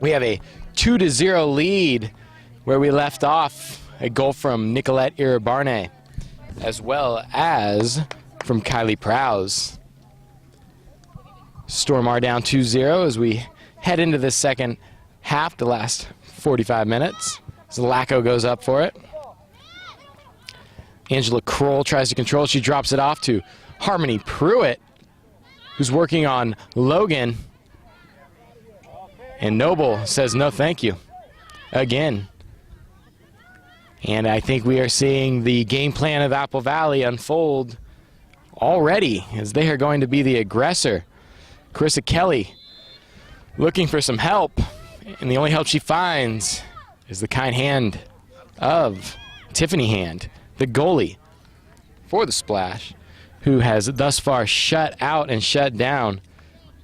We have a 2-0 lead where we left off. A goal from Nicolette Iribarne, as well as from Kylie Prowse. Storm are down 2-0 as we head into the second half, the last 45 minutes. Zlako goes up for it. Angela Kroll tries to control. She drops it off to Harmony Pruitt, who's working on Logan. And Noble says no thank you again. And I think we are seeing the game plan of Apple Valley unfold already as they are going to be the aggressor. Carissa Kelly looking for some help, and the only help she finds is the kind hand of Tiffany Hand, the goalie for the Splash, who has thus far shut out and shut down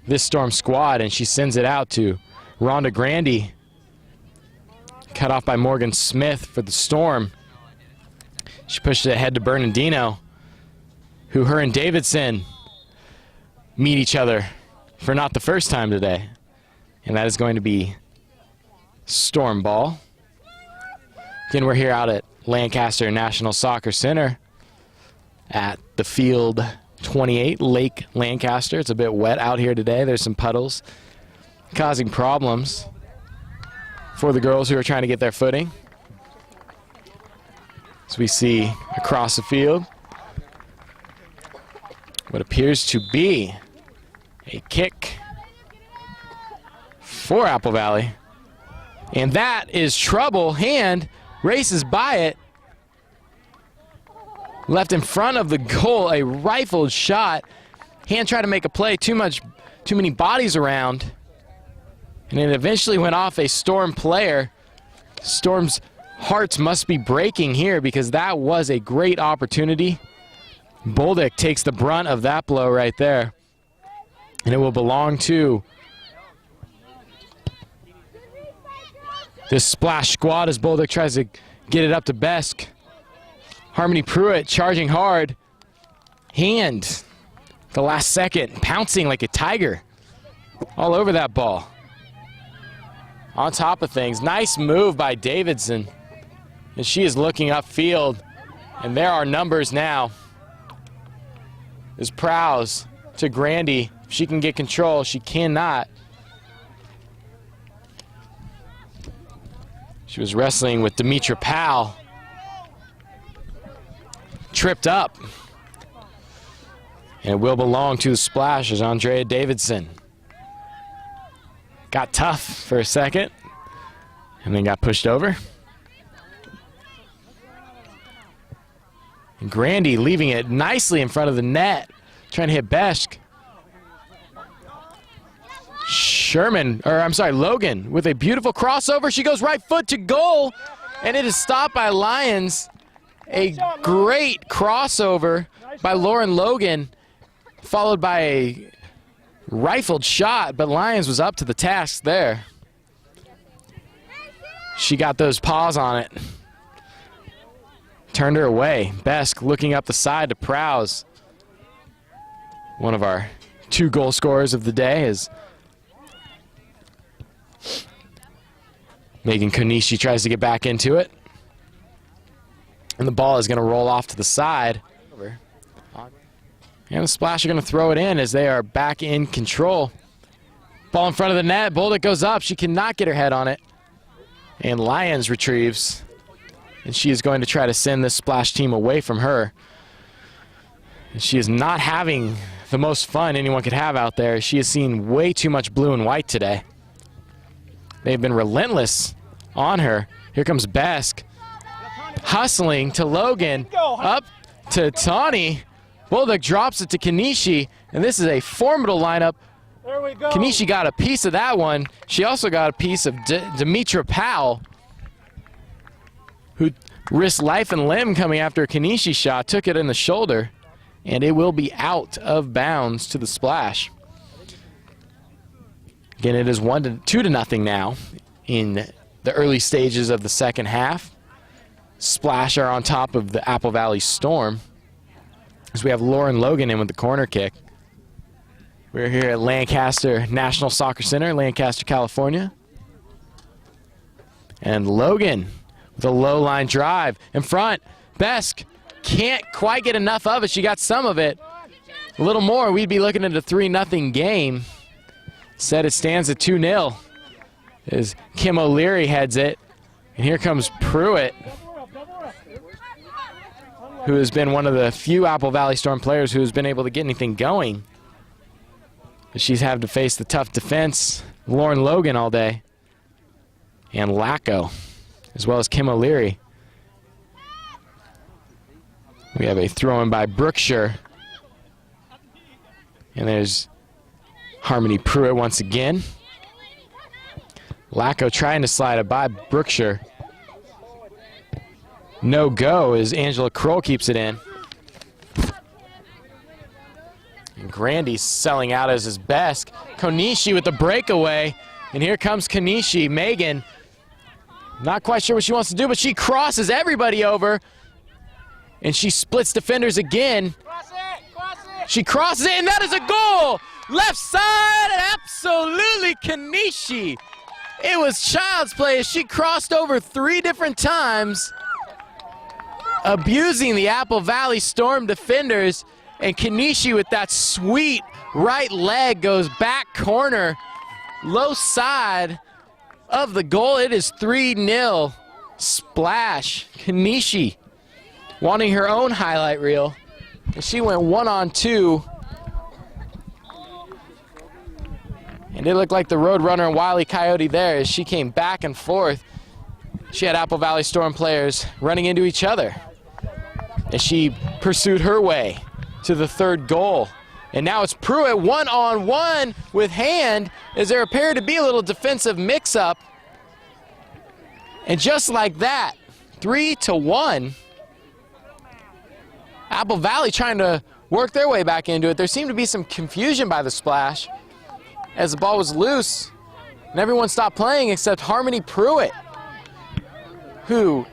this Storm squad, and she sends it out to Rhonda Grandy, cut off by Morgan Smith for the Storm. She pushed it ahead to Bernardino, who her and Davidson meet each other for not the first time today. And that is going to be Storm ball. Again, we're here out at Lancaster National Soccer Center at the Field 28, Lake Lancaster. It's a bit wet out here today. There's some puddles causing problems for the girls who are trying to get their footing. As we see across the field what appears to be a kick for Apple Valley. And that is trouble. Hand races by it. Left in front of the goal, a rifled shot. Hand tried to make a play, too many bodies around. And it eventually went off a Storm player. Storm's hearts must be breaking here because that was a great opportunity Bolduc takes the brunt of that blow right there. And it will belong to this splash squad as Bolduc tries to get it up to Besk. Harmony Pruitt charging hard. Hand, the last second, pouncing like a tiger all over that ball. On top of things, nice move by Davidson. And she is looking upfield, and there are numbers now. As Prowse to Grandy. If she can get control, she cannot. She was wrestling with Demetra Powell. Tripped up. And it will belong to the splash as Andrea Davidson. Got tough for a second and then got pushed over. And Grandy leaving it nicely in front of the net, trying to hit Besk. Logan with a beautiful crossover. She goes right foot to goal, and it is stopped by Lyons. A great crossover by Lauren Logan, followed by a rifled shot, but Lyons was up to the task there. She got those paws on it. Turned her away. Besk looking up the side to Prowse. One of our 2 goal scorers of the day is Megan Konishi tries to get back into it. And the ball is going to roll off to the side. And the Splash are going to throw it in as they are back in control. Ball in front of the net. Bolduc goes up. She cannot get her head on it. And Lyons retrieves. And she is going to try to send this Splash team away from her. And she is not having the most fun anyone could have out there. She has seen way too much blue and white today. They've been relentless on her. Here comes Besk. Hustling to Logan. Up to Tawny. Bolduc drops it to Kanishi. And this is a formidable lineup. There we go. Kanishi got a piece of that one. She also got a piece of Demetra Powell, who risked life and limb coming after a Kanishi shot, took it in the shoulder, and it will be out of bounds to the Splash. Again, it is 2-0 now in the early stages of the second half. Splash are on top of the Apple Valley Storm as we have Lauren Logan in with the corner kick. We're here at Lancaster National Soccer Center, Lancaster, California. And Logan with a low line drive in front. Besk can't quite get enough of it. She got some of it. A little more, we'd be looking at a 3-0 game. Instead, it stands at 2-0 as Kim O'Leary heads it. And here comes Pruitt, who has been one of the few Apple Valley Storm players who has been able to get anything going. But she's had to face the tough defense, Lauren Logan all day, and Lacko, as well as Kim O'Leary. We have a throw-in by Brookshire. And there's Harmony Pruitt once again. Lacko trying to slide it by Brookshire. No go as Angela Kroll keeps it in. And Grandy's selling out as his best. Konishi with the breakaway. And here comes Konishi. Megan, not quite sure what she wants to do, but she crosses everybody over. And she splits defenders again. She crosses it, and that is a goal! Left side, absolutely Konishi. It was child's play as she crossed over 3 different times, abusing the Apple Valley Storm defenders. And Konishi with that sweet right leg goes back corner, low side of the goal. It is 3-0 Splash. Konishi wanting her own highlight reel. And she went 1-on-2. And it looked like the Roadrunner and Wile E. Coyote there as she came back and forth. She had Apple Valley Storm players running into each other as she pursued her way to the 3rd goal. And now it's Pruitt 1-on-1 with Hand as there appeared to be a little defensive mix-up. And just like that, 3-1. Apple Valley trying to work their way back into it. There seemed to be some confusion by the splash as the ball was loose and everyone stopped playing except Harmony Pruitt, who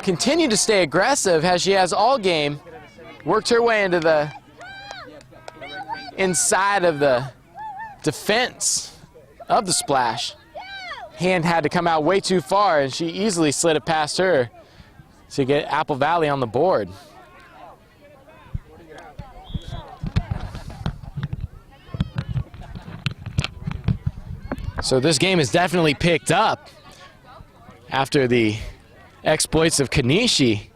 continued to stay aggressive as she has all game, worked her way into the inside of the defense of the splash. Hand had to come out way too far and she easily slid it past her to get Apple Valley on the board. So this game is definitely picked up after the exploits of Kanishi.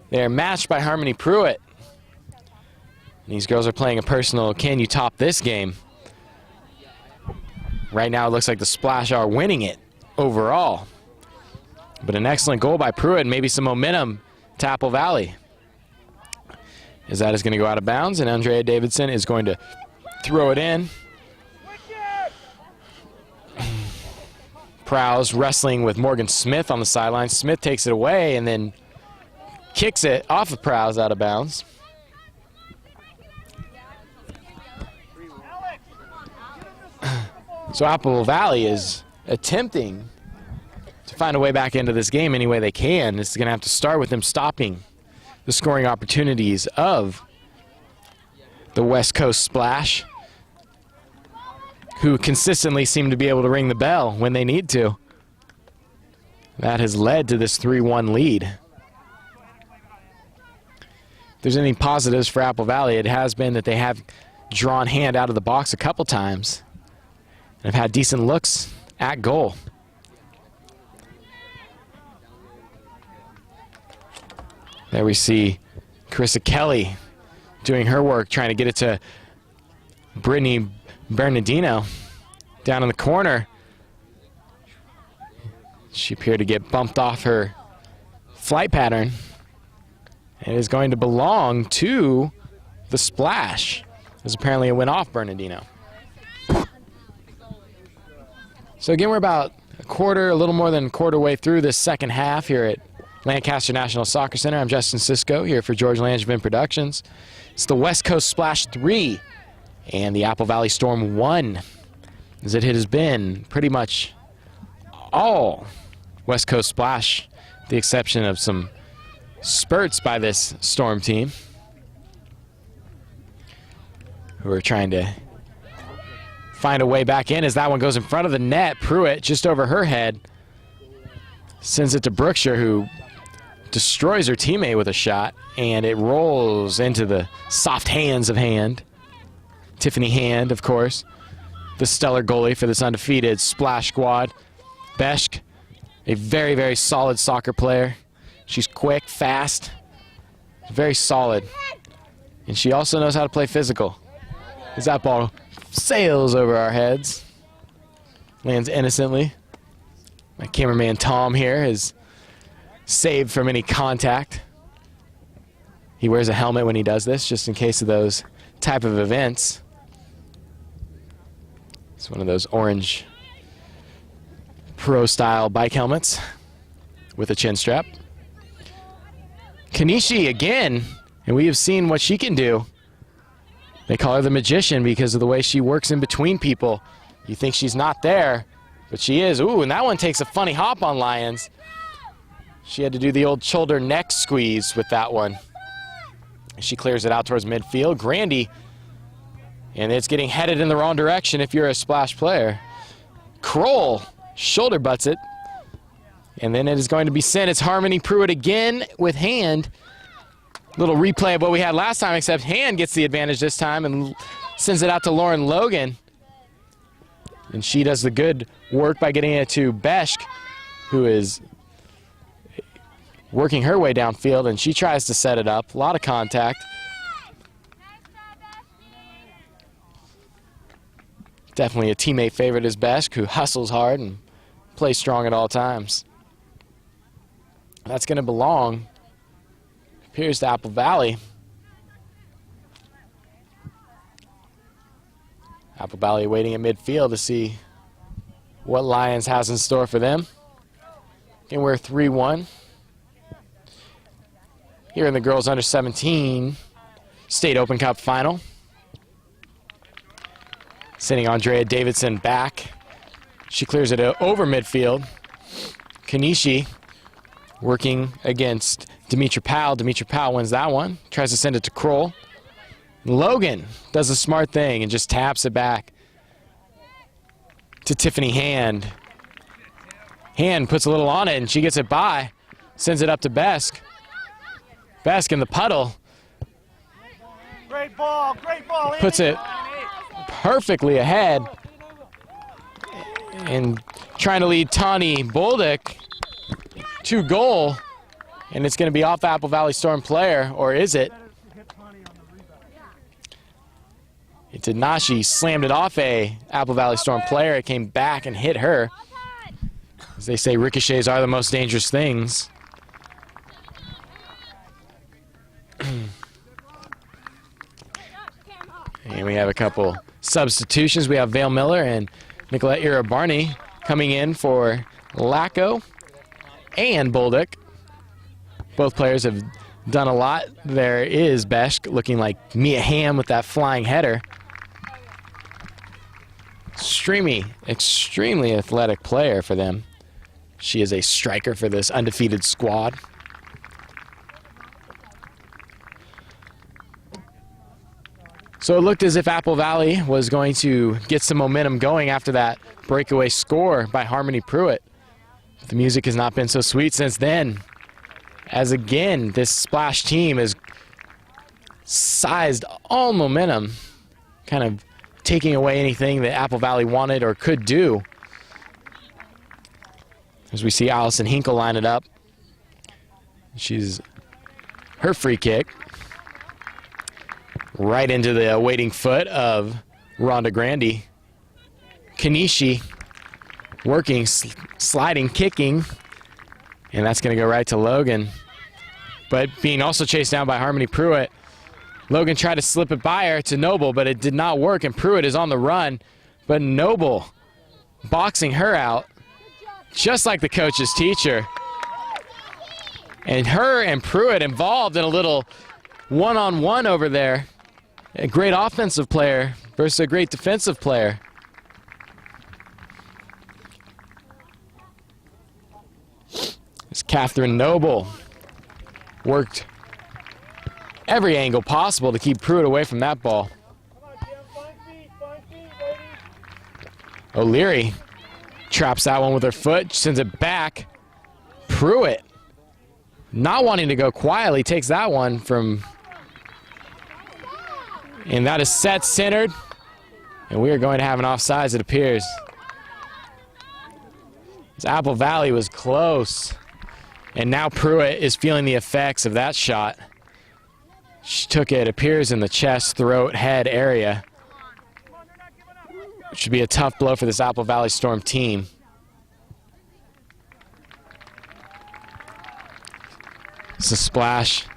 They're matched by Harmony Pruitt. And these girls are playing a personal can you top this game. Right now it looks like the Splash are winning it overall. But an excellent goal by Pruitt and maybe some momentum to Apple Valley. As that is going to go out of bounds and Andrea Davidson is going to throw it in. Prowse wrestling with Morgan Smith on the sideline. Smith takes it away and then kicks it off of Prowse out of bounds. So Apple Valley is attempting to find a way back into this game any way they can. This is going to have to start with them stopping the scoring opportunities of the West Coast Splash, who consistently seem to be able to ring the bell when they need to. That has led to this 3-1 lead. If there's any positives for Apple Valley, it has been that they have drawn hand out of the box a couple times and have had decent looks at goal. There we see Carissa Kelly doing her work, trying to get it to Brittany Bernardino down in the corner. She appeared to get bumped off her flight pattern. It is going to belong to the Splash, as apparently it went off Bernardino. So again, we're about a little more than a quarter way through this second half here at Lancaster National Soccer Center. I'm Justin Cisco here for George Langevin Productions. It's the West Coast Splash 3 and the Apple Valley Storm 1, as it has been pretty much all West Coast Splash, with the exception of some spurts by this Storm team, who are trying to find a way back in as that one goes in front of the net. Pruitt, just over her head, sends it to Brookshire, who destroys her teammate with a shot, and it rolls into the soft hands of Hand. Tiffany Hand, of course, the stellar goalie for this undefeated Splash squad. Beshk, a very, very solid soccer player. She's quick, fast, very solid. And she also knows how to play physical. As that ball sails over our heads, lands innocently. My cameraman Tom here is saved from any contact. He wears a helmet when he does this, just in case of those type of events. It's one of those orange pro-style bike helmets with a chin strap. Kanishi again, and we have seen what she can do. They call her the magician because of the way she works in between people. You think she's not there, but she is. Ooh, and that one takes a funny hop on Lyons. She had to do the old shoulder neck squeeze with that one. She clears it out towards midfield. Grandy, and it's getting headed in the wrong direction if you're a Splash player. Kroll shoulder butts it, and then it is going to be sent. It's Harmony Pruitt again with Hand. Little replay of what we had last time, except Hand gets the advantage this time and sends it out to Lauren Logan. And she does the good work by getting it to Beshk, who is working her way downfield, and she tries to set it up. A lot of contact. Definitely a teammate favorite is Beshk, who hustles hard and plays strong at all times. That's going to belong, appears to Apple Valley. Apple Valley waiting at midfield to see what Lyons has in store for them. And we're 3-1. here in the girls under 17 State Open Cup final. Sending Andrea Davidson back. She clears it over midfield. Kanishi working against Demetra Powell. Demetra Powell wins that one. Tries to send it to Kroll. Logan does a smart thing and just taps it back to Tiffany Hand. Hand puts a little on it and she gets it by. Sends it up to Besk. Besk in the puddle. Great ball, puts it perfectly ahead. And trying to lead Tani Bolduc to goal. And it's going to be off Apple Valley Storm player, or is it? It did not. She slammed it off a Apple Valley Storm player. It came back and hit her. As they say, ricochets are the most dangerous things. And we have a couple substitutions. We have Vale Miller and Nicolette Irabarney coming in for Lacko and Bolduc. Both players have done a lot. There is Besk looking like Mia Hamm with that flying header. Extremely athletic player for them. She is a striker for this undefeated squad. So it looked as if Apple Valley was going to get some momentum going after that breakaway score by Harmony Pruitt. The music has not been so sweet since then, as again, this Splash team has sized all momentum, kind of taking away anything that Apple Valley wanted or could do. As we see Allison Hinkle line it up. She's her free kick right into the waiting foot of Rhonda Grandy. Kanishi working, sliding, kicking, and that's going to go right to Logan. But being also chased down by Harmony Pruitt. Logan tried to slip it by her to Noble, but it did not work, and Pruitt is on the run. But Noble boxing her out, just like the coach's teacher. And her and Pruitt involved in a little one-on-one over there. A great offensive player versus a great defensive player. As Catherine Noble worked every angle possible to keep Pruitt away from that ball. O'Leary traps that one with her foot, sends it back. Pruitt, not wanting to go quietly, takes that one from... And that is set centered. And we are going to have an offsides, it appears. As Apple Valley was close. And now Pruitt is feeling the effects of that shot. She took it, appears in the chest, throat, head area. It should be a tough blow for this Apple Valley Storm team. It's a splash.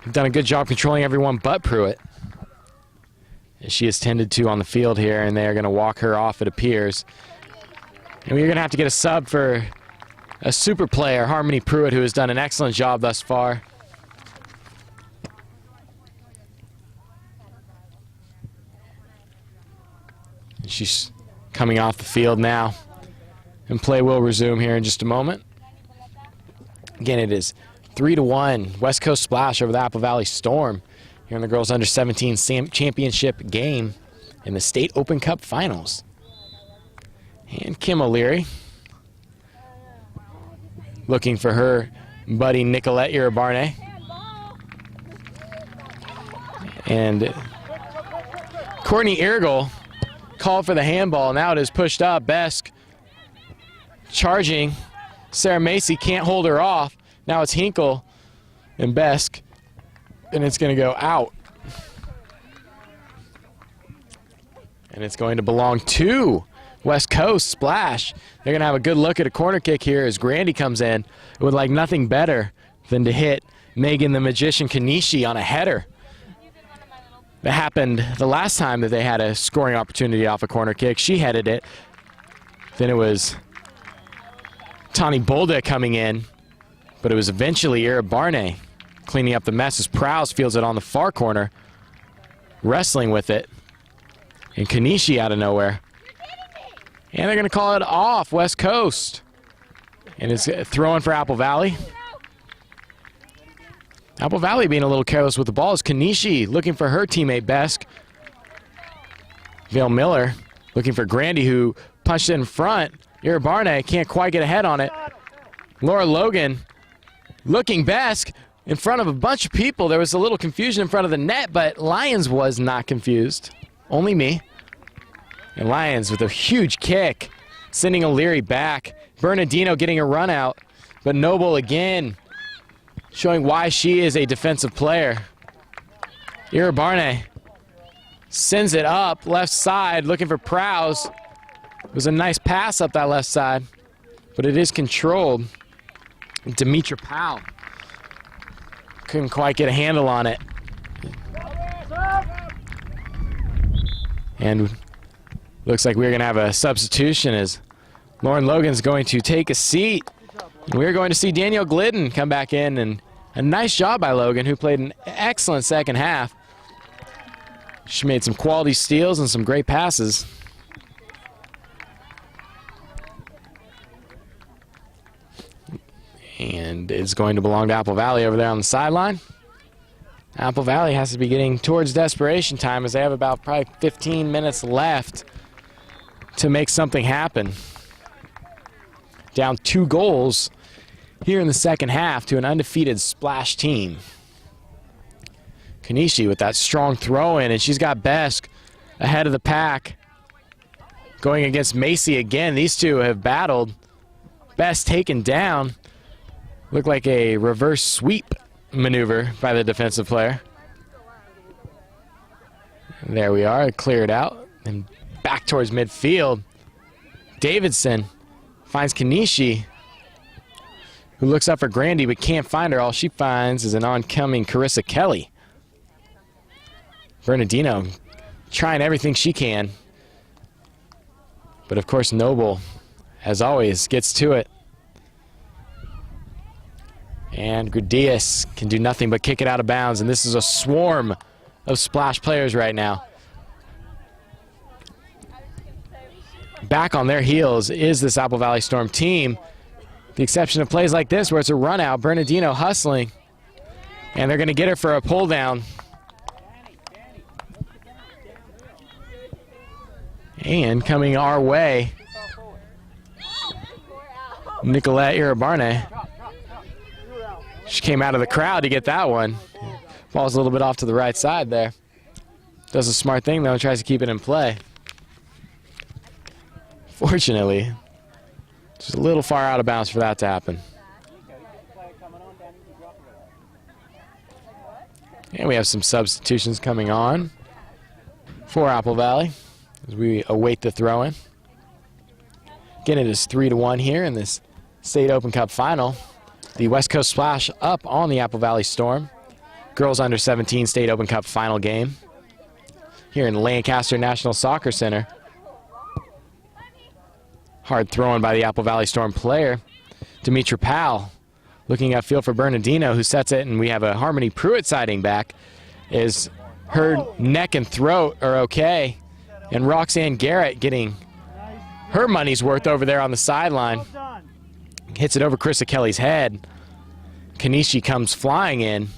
They've done a good job controlling everyone but Pruitt. She is tended to on the field here, and they are going to walk her off, it appears. And we're going to have to get a sub for a super player, Harmony Pruitt, who has done an excellent job thus far. She's coming off the field now, and play will resume here in just a moment. Again, it is 3-1 West Coast Splash over the Apple Valley Storm here in the girls under 17 championship game in the State Open Cup Finals. And Kim O'Leary looking for her buddy Nicolette Irabarney. And Courtney Irgle called for the handball. Now it is pushed up. Besk charging. Sarah Macy can't hold her off. Now it's Hinkle and Besk, and it's going to go out. And it's going to belong to West Coast Splash. They're going to have a good look at a corner kick here as Grandy comes in. It would like nothing better than to hit Megan the Magician Kanishi on a header. That happened the last time that they had a scoring opportunity off a corner kick. She headed it. Then it was Tani Bolduc coming in, but it was eventually Irabarney cleaning up the mess as Prowse fields it on the far corner, wrestling with it. And Kanishi out of nowhere. And they're going to call it off, West Coast. And it's throwing for Apple Valley. Apple Valley being a little careless with the ball is Kanishi looking for her teammate Besk. Vale Miller looking for Grandy, who punched it in front. Iribarne can't quite get ahead on it. Laura Logan looking Besk in front of a bunch of people. There was a little confusion in front of the net, but Lyons was not confused. Only me. And Lyons with a huge kick, sending O'Leary back. Bernardino getting a run out, but Noble again showing why she is a defensive player. Iribarne sends it up left side, looking for Prowse. It was a nice pass up that left side, but it is controlled. Demetra Powell couldn't quite get a handle on it. And looks like we're going to have a substitution as Lauren Logan's going to take a seat. And we're going to see Danielle Glidden come back in, and a nice job by Logan, who played an excellent second half. She made some quality steals and some great passes. And it's going to belong to Apple Valley over there on the sideline. Apple Valley has to be getting towards desperation time as they have about probably 15 minutes left to make something happen. Down 2 goals here in the second half to an undefeated Splash team. Kanishi with that strong throw in, and she's got Besk ahead of the pack. Going against Macy again. These two have battled. Besk taken down. Looked like a reverse sweep maneuver by the defensive player. And there we are, cleared out and back towards midfield. Davidson finds Kanishi, who looks up for Grandy but can't find her. All she finds is an oncoming Carissa Kelly. Bernardino trying everything she can. But of course Noble, as always, gets to it. And Gradius can do nothing but kick it out of bounds, and this is a swarm of Splash players right now. Back on their heels is this Apple Valley Storm team. The exception of plays like this where it's a run out, Bernardino hustling, and they're going to get her for a pull down. And coming our way, Nicolette Iribarne. She came out of the crowd to get that one. Ball's a little bit off to the right side there. Does a smart thing though, tries to keep it in play. Fortunately, just a little far out of bounds for that to happen. And we have some substitutions coming on for Apple Valley as we await the throw-in. Again, it is 3-1 here in this State Open Cup final. The West Coast Splash up on the Apple Valley Storm. Girls under 17 State Open Cup final game here in Lancaster National Soccer Center. Hard throwing by the Apple Valley Storm player. Demetra Powell looking upfield for Bernardino, who sets it, and we have a Harmony Pruitt siding back. Is her neck and throat are okay. And Roxanne Garrett getting her money's worth over there on the sideline. Hits it over Carissa Kelly's head. Kanishi comes flying in.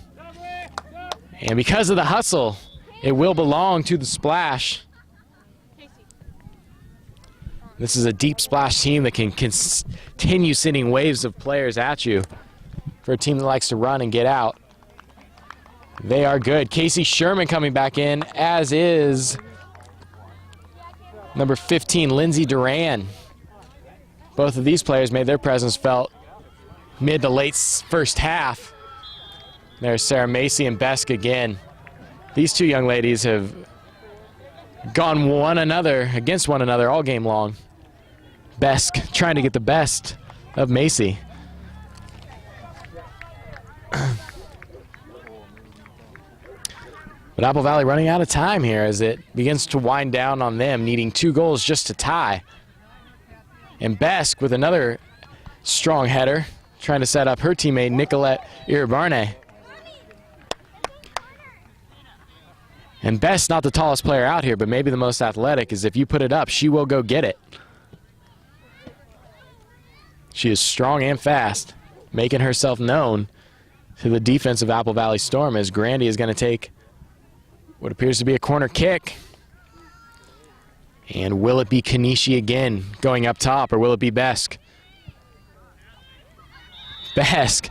And because of the hustle, it will belong to the Splash. This is a deep Splash team that can continue sending waves of players at you. For a team that likes to run and get out, they are good. Casey Sherman coming back in, as is number 15, Lindsay Duran. Both of these players made their presence felt mid to late first half. There's Sarah Macy and Besk again. These two young ladies have gone against one another all game long. Besk trying to get the best of Macy. But Apple Valley running out of time here as it begins to wind down on them, needing 2 goals just to tie. And Besk with another strong header, trying to set up her teammate Nicolette Iribarne. And Best, not the tallest player out here, but maybe the most athletic, is if you put it up, she will go get it. She is strong and fast, making herself known to the defense of Apple Valley Storm as Grandy is going to take what appears to be a corner kick. And will it be Kanishi again going up top, or will it be Besk? Besk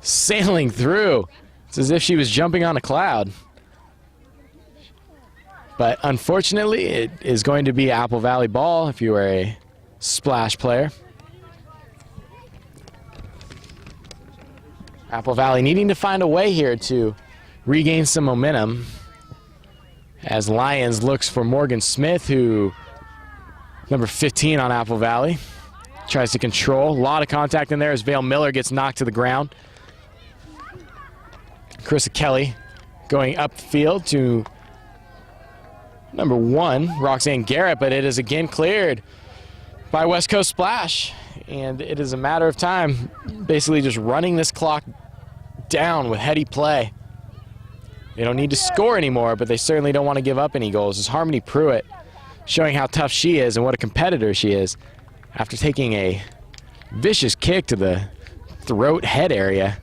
sailing through. It's as if she was jumping on a cloud. But unfortunately, it is going to be Apple Valley ball if you are a splash player. Apple Valley needing to find a way here to regain some momentum as Lyons looks for Morgan Smith, who, number 15 on Apple Valley, tries to control. A lot of contact in there as Vale Miller gets knocked to the ground. Carissa Kelly going up the field to number 1, Roxanne Garrett, but it is again cleared by West Coast Splash. And it is a matter of time, basically just running this clock down with heady play. They don't need to score anymore, but they certainly don't want to give up any goals. As Harmony Pruitt showing how tough she is and what a competitor she is after taking a vicious kick to the throat head area.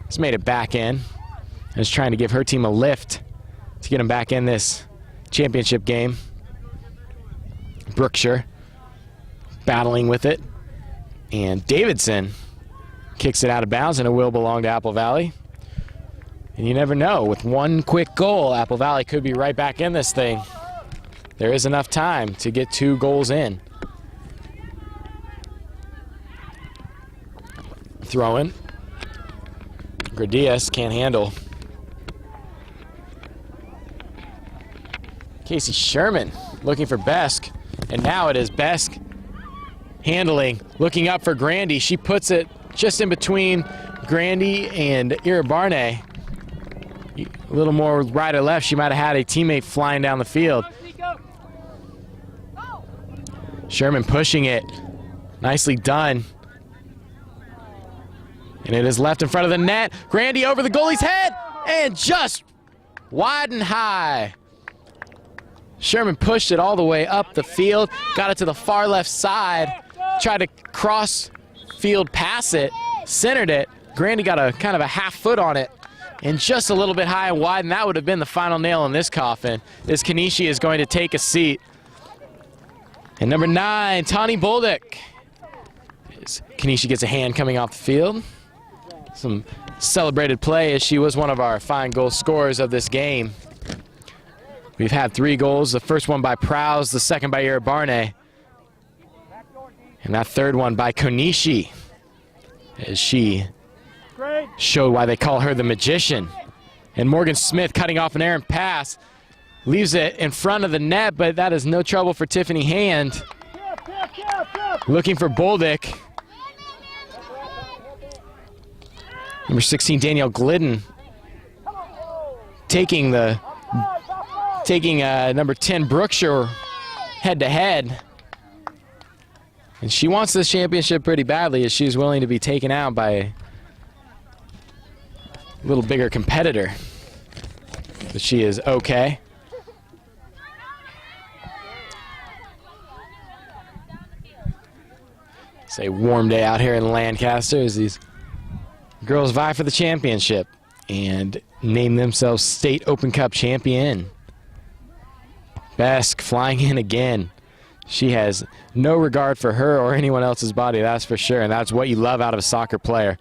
Has made it back in and is trying to give her team a lift to get them back in this championship game. Brookshire battling with it, and Davidson kicks it out of bounds, and it will belong to Apple Valley. And you never know, with one quick goal, Apple Valley could be right back in this thing. There is enough time to get 2 goals in. Throw in. Gradius can't handle. Casey Sherman looking for Besk, and now it is Besk handling, looking up for Grandy. She puts it just in between Grandy and Irabarne. A little more right or left, she might have had a teammate flying down the field. Sherman pushing it. Nicely done. And it is left in front of the net. Grandy over the goalie's head and just wide and high. Sherman pushed it all the way up the field, got it to the far left side, tried to cross field pass it, centered it. Grandy got a kind of a half foot on it and just a little bit high and wide, and that would have been the final nail in this coffin. As Kanishi is going to take a seat. And number 9, Tani Bolduc. Kanishi gets a hand coming off the field. Some celebrated play as she was one of our fine goal scorers of this game. We've had 3 goals, the first one by Prowse, the second by Irabarne, and that third one by Konishi, as she showed why they call her the magician. And Morgan Smith cutting off an errant pass, leaves it in front of the net, but that is no trouble for Tiffany Hand. Looking for Bolduc. Number 16, Danielle Glidden, taking number 10, Brookshire, head-to-head. And she wants this championship pretty badly, as she's willing to be taken out by a little bigger competitor. But she is okay. It's a warm day out here in Lancaster as these girls vie for the championship and name themselves State Open Cup champion. Besk flying in again. She has no regard for her or anyone else's body, that's for sure, and that's what you love out of a soccer player.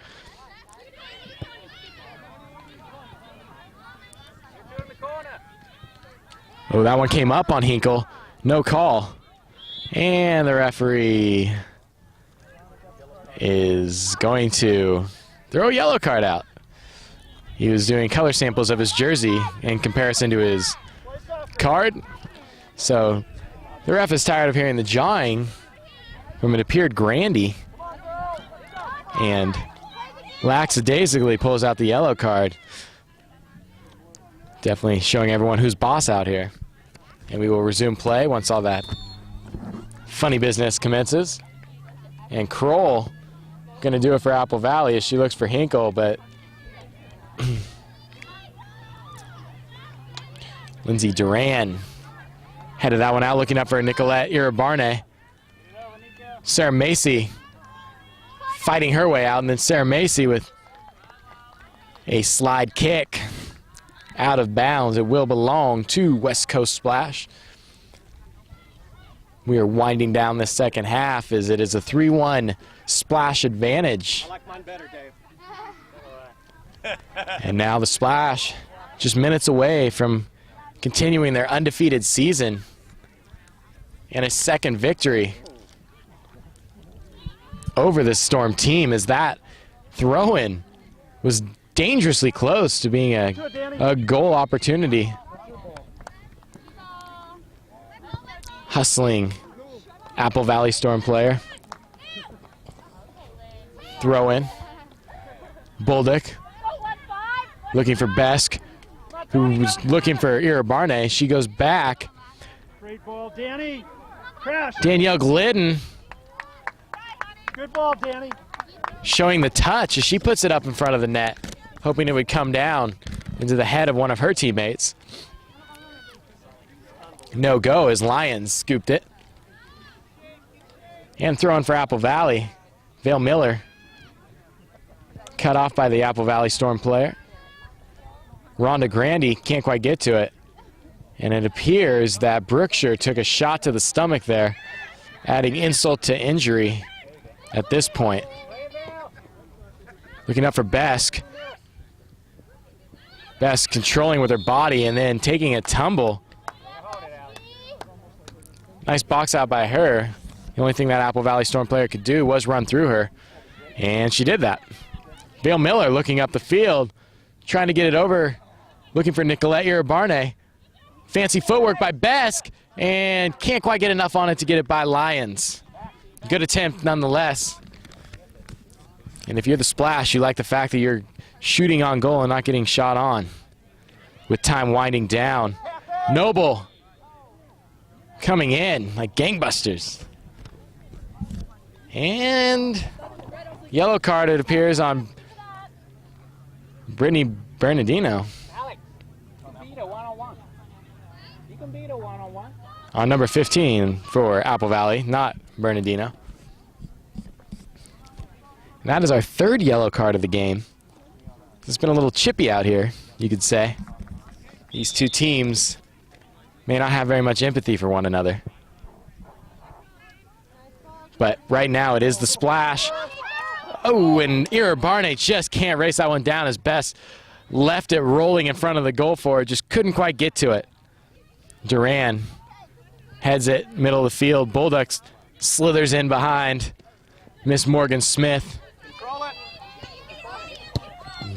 Oh, that one came up on Hinkle. No call. And the referee is going to throw a yellow card out. He was doing color samples of his jersey in comparison to his card. So the ref is tired of hearing the jawing from it appeared Grandy, and lackadaisically pulls out the yellow card. Definitely showing everyone who's boss out here. And we will resume play once all that funny business commences. And Kroll going to do it for Apple Valley as she looks for Hinkle, but Lindsay Duran headed that one out, looking up for Nicolette Iribarne. Sarah Macy fighting her way out, and then Sarah Macy with a slide kick out of bounds. It will belong to West Coast Splash. We are winding down this second half as it is a 3-1 Splash advantage. I like mine better, Dave. And now the Splash just minutes away from continuing their undefeated season and a second victory over this Storm team, as that throw-in was dangerously close to being a goal opportunity. Hustling Apple Valley Storm player. Throw in. Bolduc looking for Besk, who was looking for Iribarne. She goes back. Great ball, Danny. Crash. Danielle Glidden Good ball, Danny. showing the touch as she puts it up in front of the net, hoping it would come down into the head of one of her teammates. No go as Lions scooped it. And throwing for Apple Valley. Vale Miller cut off by the Apple Valley Storm player. Rhonda Grandy can't quite get to it. And it appears that Brookshire took a shot to the stomach there, adding insult to injury at this point. Looking up for Besk. Besk controlling with her body and then taking a tumble. Nice box out by her. The only thing that Apple Valley Storm player could do was run through her, and she did that. Vale Miller looking up the field, trying to get it over, looking for Nicolette Iribarne. Fancy footwork by Besk, and can't quite get enough on it to get it by Lions. Good attempt nonetheless. And if you're the Splash, you like the fact that you're shooting on goal and not getting shot on. With time winding down. Noble coming in like gangbusters. And yellow card, it appears, on Brittany Bernardino. Alex, you can beat a one-on-one. You can beat a one-on-one. On number 15 for Apple Valley, not Bernardino. And that is our third yellow card of the game. It's been a little chippy out here, you could say. These two teams may not have very much empathy for one another. But right now it is the Splash. Oh, and Iribarne just can't race that one down as Best left it rolling in front of the goal for her, just couldn't quite get to it. Duran heads it middle of the field. Bulldogs slithers in behind Miss Morgan Smith.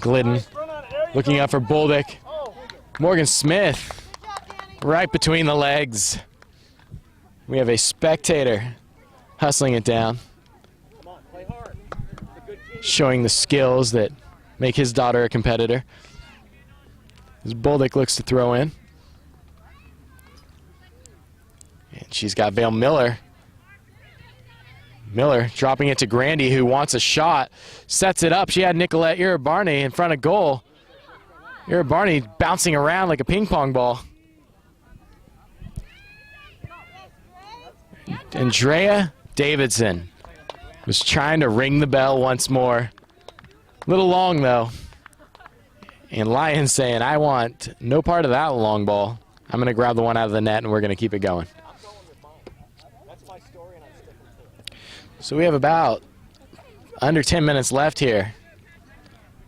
Glidden looking up for Bolduc. Morgan Smith right between the legs. We have a spectator hustling it down, showing the skills that make his daughter a competitor. As Bolduc looks to throw in. And she's got Vale Miller. Miller dropping it to Grandy, who wants a shot. Sets it up. She had Nicolette Iribarne in front of goal. Iribarne bouncing around like a ping pong ball. Andrea Davidson was trying to ring the bell once more. A little long, though. And Lions saying, I want no part of that long ball. I'm going to grab the one out of the net, and we're going to keep it going. So we have about under 10 minutes left here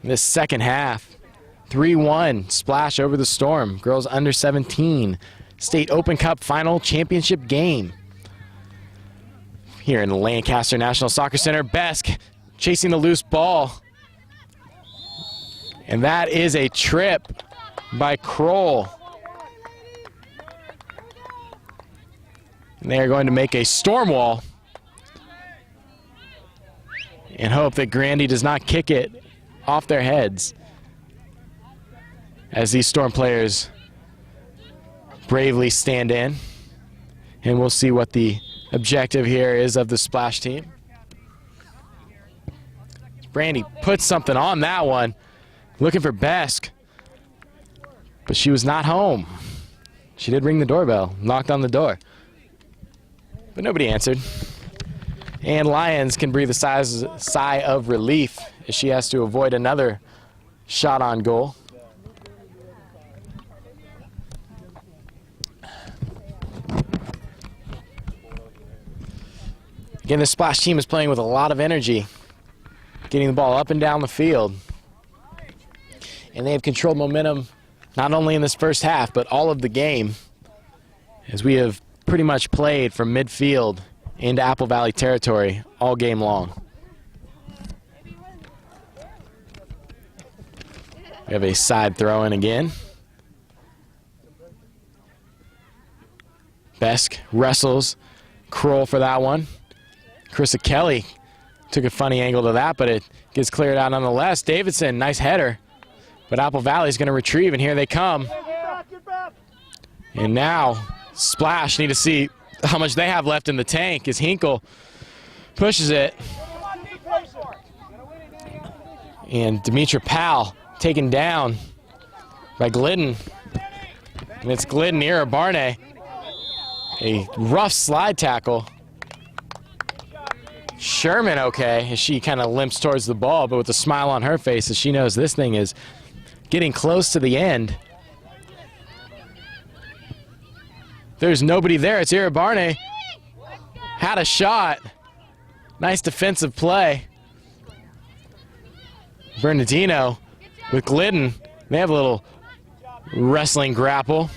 in this second half. 3-1 Splash over the Storm. Girls under 17 State Open Cup Final Championship game. Here in the Lancaster National Soccer Center, Besk chasing the loose ball. And that is a trip by Kroll. And they are going to make a storm wall and hope that Grandy does not kick it off their heads as these Storm players bravely stand in. And we'll see what the objective here is of the Splash team. Brandy puts something on that one, looking for Besk, but she was not home. She did ring the doorbell, knocked on the door, but nobody answered. And Lions can breathe a sigh of relief as she has to avoid another shot on goal. Again, the Splash team is playing with a lot of energy, getting the ball up and down the field. And they have controlled momentum not only in this first half, but all of the game, as we have pretty much played from midfield into Apple Valley territory all game long. We have a side throw in again. Besk wrestles Kroll for that one. Carissa Kelly took a funny angle to that, but it gets cleared out nonetheless. Davidson, nice header. But Apple Valley's going to retrieve, and here they come. And now Splash need to see how much they have left in the tank as Hinkle pushes it. And Demetra Powell taken down by Glidden. And it's Glidden Irabarne. A rough slide tackle. Sherman okay as she kind of limps towards the ball, but with a smile on her face as she knows this thing is getting close to the end. There's nobody there. It's Irabarne. Had a shot. Nice defensive play. Bernardino with Glidden. They have a little wrestling grapple.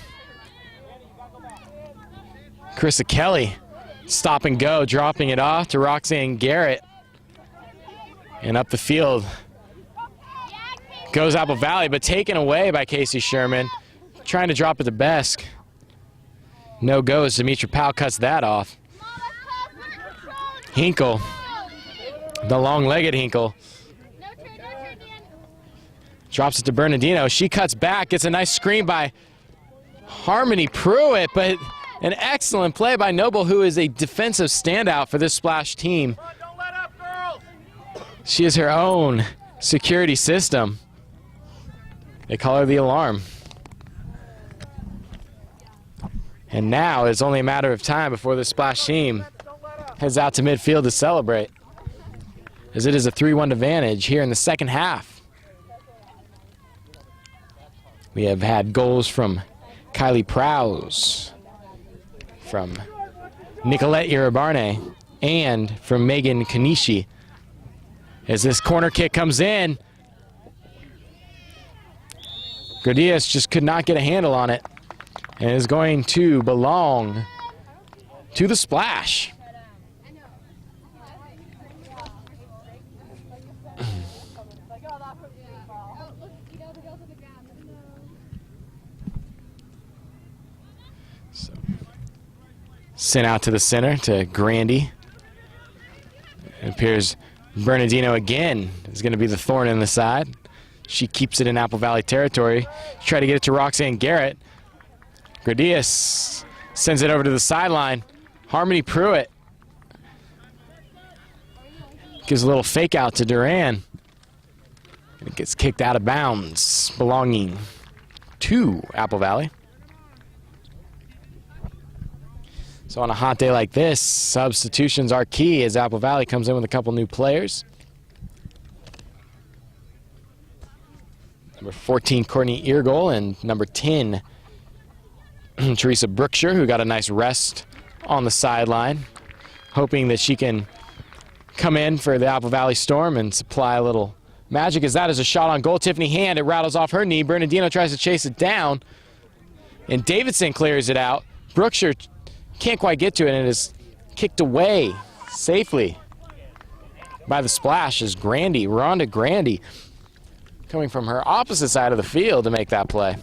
Carissa Kelly, stop and go, dropping it off to Roxanne Garrett. And up the field goes Apple Valley, but taken away by Casey Sherman. Trying to drop it to Besk. No goes. Demetra Powell cuts that off. Hinkle, the long-legged Hinkle, drops it to Bernardino. She cuts back, gets a nice screen by Harmony Pruitt, but an excellent play by Noble, who is a defensive standout for this Splash team. Don't let up, girls. She is her own security system. They call her the Alarm. And now it's only a matter of time before the Splash team heads out to midfield to celebrate, as it is a 3-1 advantage here in the second half. We have had goals from Kylie Prowse, from Nicolette Irabarne, and from Megan Kanishi. As this corner kick comes in, Gradius just could not get a handle on it, and is going to belong to the Splash. So, sent out to the center to Grandy. It appears Bernardino again is going to be the thorn in the side. She keeps it in Apple Valley territory. Try to get it to Roxanne Garrett. Gradius sends it over to the sideline. Harmony Pruitt gives a little fake out to Duran. It gets kicked out of bounds, belonging to Apple Valley. So on a hot day like this, substitutions are key as Apple Valley comes in with a couple new players. Number 14, Courtney Eargol, and number 10, Teresa Brookshire, who got a nice rest on the sideline, hoping that she can come in for the Apple Valley Storm and supply a little magic, as that is a shot on goal. Tiffany Hand, it rattles off her knee. Bernardino tries to chase it down, and Davidson clears it out. Brookshire can't quite get to it, and it is kicked away safely by the Splash as Rhonda Grandy, coming from her opposite side of the field to make that play.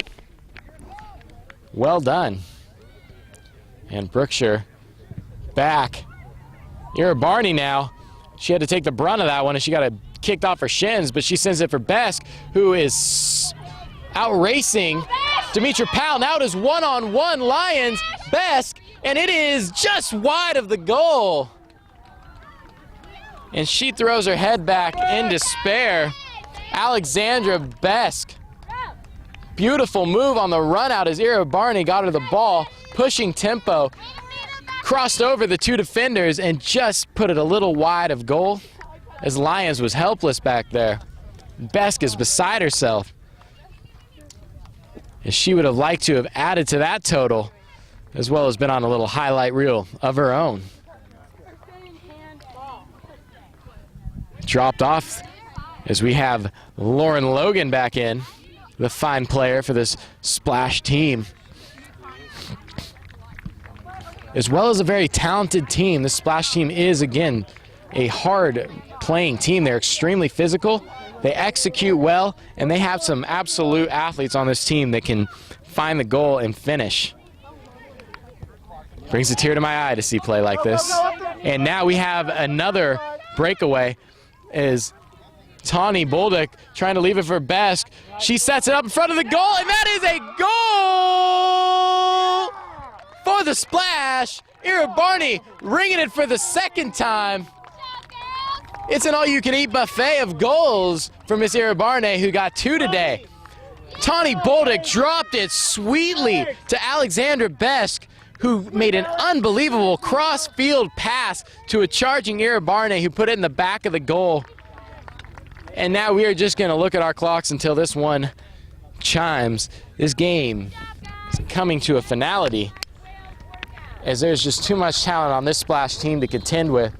Well done. And Brookshire back. Irabarne now. She had to take the brunt of that one, and she got it kicked off her shins, but she sends it for Besk, who is out racing Demetra Powell. Now it is one-on-one Lions. Besk, and it is just wide of the goal. And she throws her head back in despair. Alexandra Besk Beautiful move on the run out as Ira Barney got her the ball, pushing tempo, crossed over the two defenders and just put it a little wide of goal as Lyons was helpless back there. Besk is beside herself, as she would have liked to have added to that total, as well as been on a little highlight reel of her own. Dropped off as we have Lauren Logan back in, the fine player for this Splash team. As well as a very talented team, the Splash team is, again, a hard-playing team. They're extremely physical, they execute well, and they have some absolute athletes on this team that can find the goal and finish. Brings a tear to my eye to see play like this. And now we have another breakaway as Tawny Bolduc trying to leave it for Besk. She sets it up in front of the goal, and that is a goal for the Splash. Ira Barney ringing it for the second time. It's an all-you-can-eat buffet of goals for Miss Ira Barney, who got 2 today. Tawny Bolduc dropped it sweetly to Alexandra Besk, who made an unbelievable cross-field pass to a charging Ira Barney, who put it in the back of the goal. And now we are just going to look at our clocks until this one chimes. This game is coming to a finality, as there's just too much talent on this Splash team to contend with.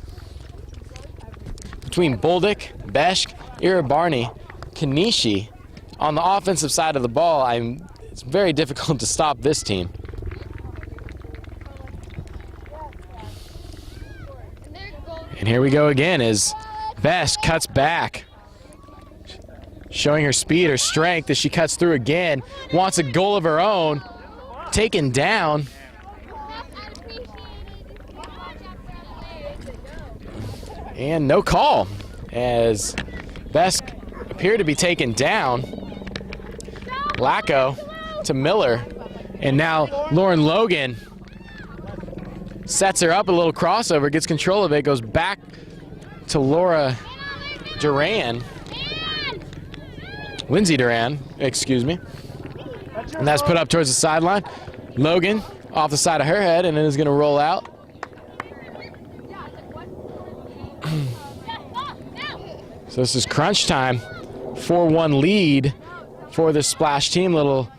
Between Bolduc, Besk, Ira Barney, Kanishi, on the offensive side of the ball, it's very difficult to stop this team. And here we go again as Besk cuts back, showing her speed, her strength as she cuts through again. Wants a goal of her own, taken down. And no call as Besk appeared to be taken down. Lacko to Miller, and now Lauren Logan sets her up, a little crossover, gets control of it, goes back to Laura Duran. Lindsay Duran, excuse me. And that's put up towards the sideline. Logan off the side of her head, and it is going to roll out. So this is crunch time. 4-1 lead for the Splash team. Little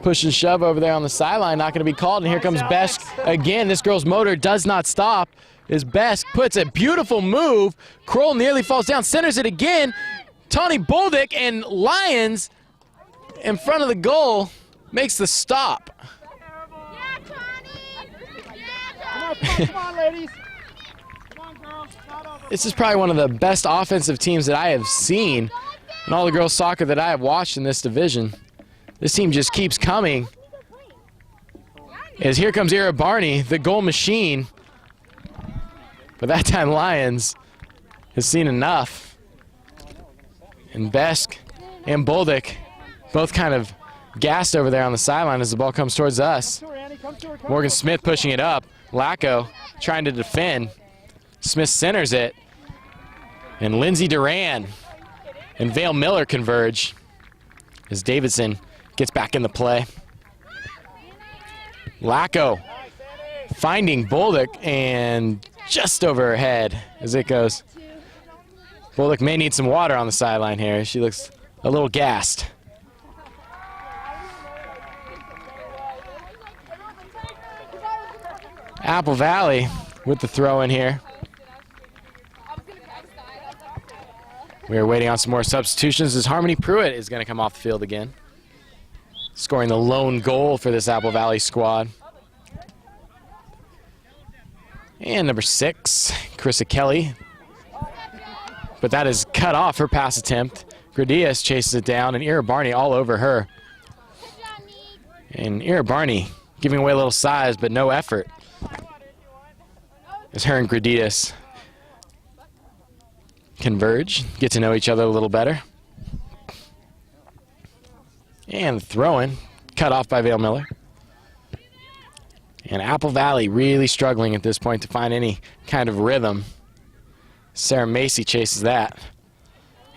push and shove over there on the sideline, not going to be called. And here comes Besk again. This girl's motor does not stop as Besk puts a beautiful move. Kroll nearly falls down, centers it again. Tawny Bolduc and Lyons in front of the goal makes the stop. Come on, ladies. This is probably one of the best offensive teams that I have seen in all the girls' soccer that I have watched in this division. This team just keeps coming. As here comes Ira Barney, the goal machine. But that time Lyons has seen enough. And Besk and Bolduc both kind of gassed over there on the sideline as the ball comes towards us. Morgan Smith pushing it up. Lacko trying to defend. Smith centers it. And Lindsay Duran and Vale Miller converge as Davidson gets back in the play. Lacko finding Bolduc and just over her head as it goes. Bolduc may need some water on the sideline here. She looks a little gassed. Apple Valley with the throw in here. We are waiting on some more substitutions as Harmony Pruitt is going to come off the field again, scoring the lone goal for this Apple Valley squad. And number 6, Carissa Kelly. But that is cut off her pass attempt. Gradius chases it down, and Ira Barney all over her. And Ira Barney giving away a little size, but no effort, as her and Gradius converge, get to know each other a little better. And the throw-in, cut off by Vale Miller. And Apple Valley really struggling at this point to find any kind of rhythm. Sarah Macy chases that.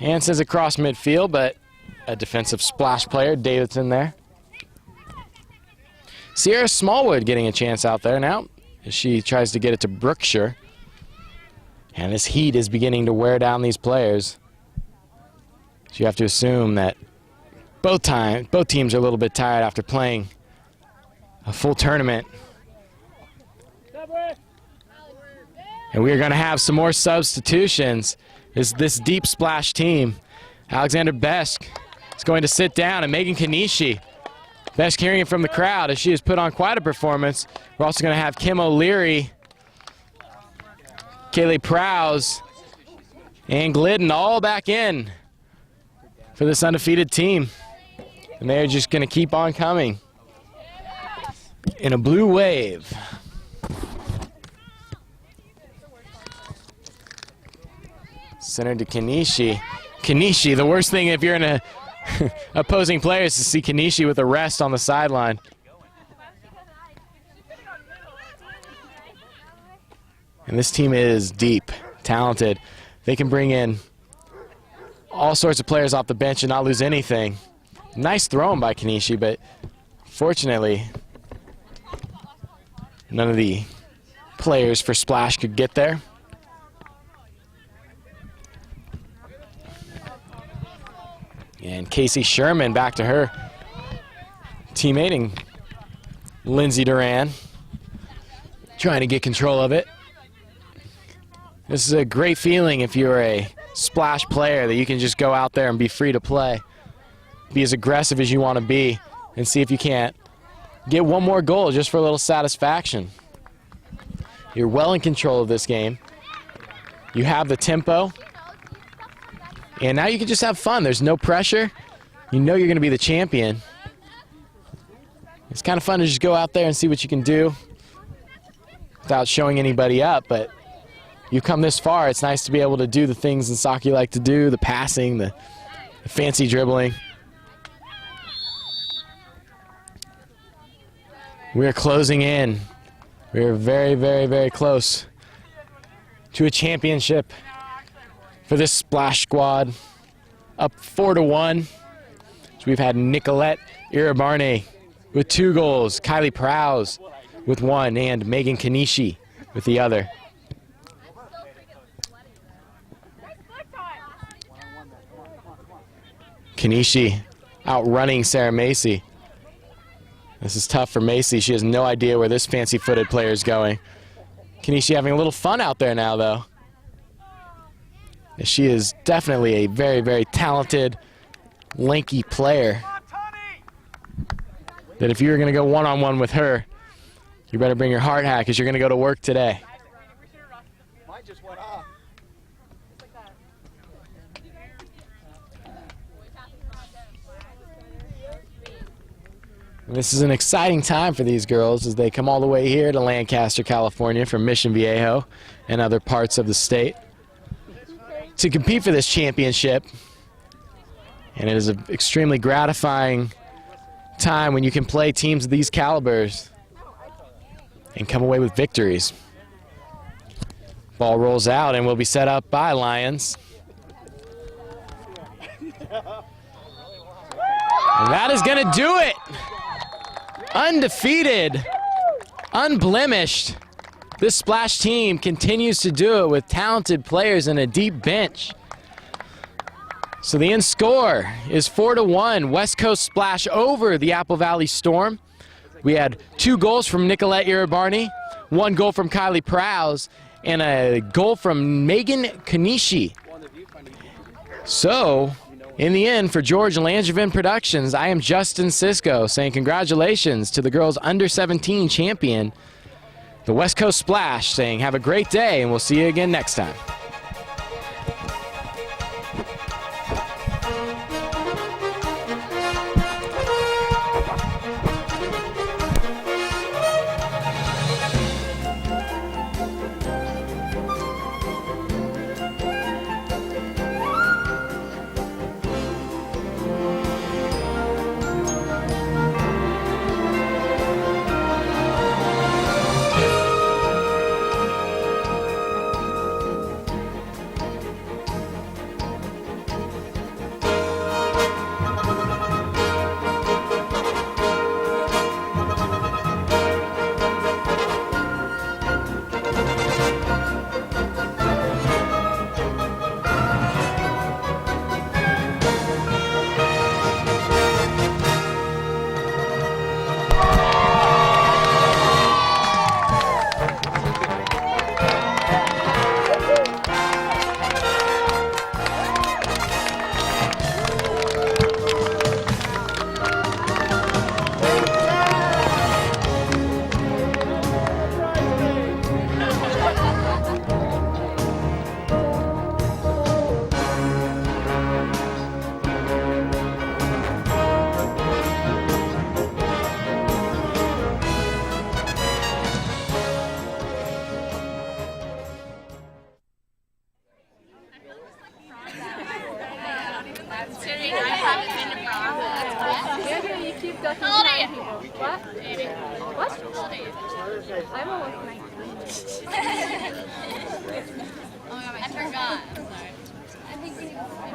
And sends across midfield, but a defensive Splash player, Davidson there, Sierra Smallwood getting a chance out there now as she tries to get it to Brookshire. And this heat is beginning to wear down these players. So you have to assume that both teams are a little bit tired after playing a full tournament. And we are going to have some more substitutions. This deep splash team. Alexander Besk is going to sit down, and Megan Kanishi. Besk hearing it from the crowd as she has put on quite a performance. We're also going to have Kim O'Leary, Kaylee Prowse, and Glidden all back in for this undefeated team. And they're just going to keep on coming in a blue wave. Center to Kanishi. Kanishi, the worst thing if you're in a opposing player is to see Kanishi with a rest on the sideline. And this team is deep, talented. They can bring in all sorts of players off the bench and not lose anything. Nice throw by Kanishi, but fortunately, none of the players for Splash could get there. And Casey Sherman back to her teammating Lindsay Duran, trying to get control of it. This is a great feeling if you're a Splash player, that you can just go out there and be free to play. Be as aggressive as you want to be and see if you can't get one more goal just for a little satisfaction. You're well in control of this game. You have the tempo. And now you can just have fun. There's no pressure. You know you're going to be the champion. It's kind of fun to just go out there and see what you can do without showing anybody up. But you've come this far. It's nice to be able to do the things in soccer you like to do, the passing, the fancy dribbling. We're closing in. We're very, very, very close to a championship for this Splash squad. Up 4-1. So we've had Nicolette Irabarne with 2 goals, Kylie Prowse with 1, and Megan Kanishi with the other. Kanishi outrunning Sarah Macy. This is tough for Macy. She has no idea where this fancy-footed player is going. Kanishi having a little fun out there now, though. She is definitely a very, very talented, lanky player. That if you're going to go one-on-one with her, you better bring your hard hat because you're going to go to work today. Mine just went off. And this is an exciting time for these girls as they come all the way here to Lancaster, California from Mission Viejo and other parts of the state to compete for this championship. And it is an extremely gratifying time when you can play teams of these calibers and come away with victories. Ball rolls out and will be set up by Lions. And that is going to do it. Undefeated, unblemished. This Splash team continues to do it with talented players and a deep bench. So the end score is 4-1. West Coast Splash over the Apple Valley Storm. We had 2 goals from Nicolette Irabarne, 1 goal from Kylie Prowse, and a goal from Megan Kanishi. So, in the end, for George Langevin Productions, I am Justin Cisco saying congratulations to the girls under 17 champion, the West Coast Splash, saying have a great day and we'll see you again next time.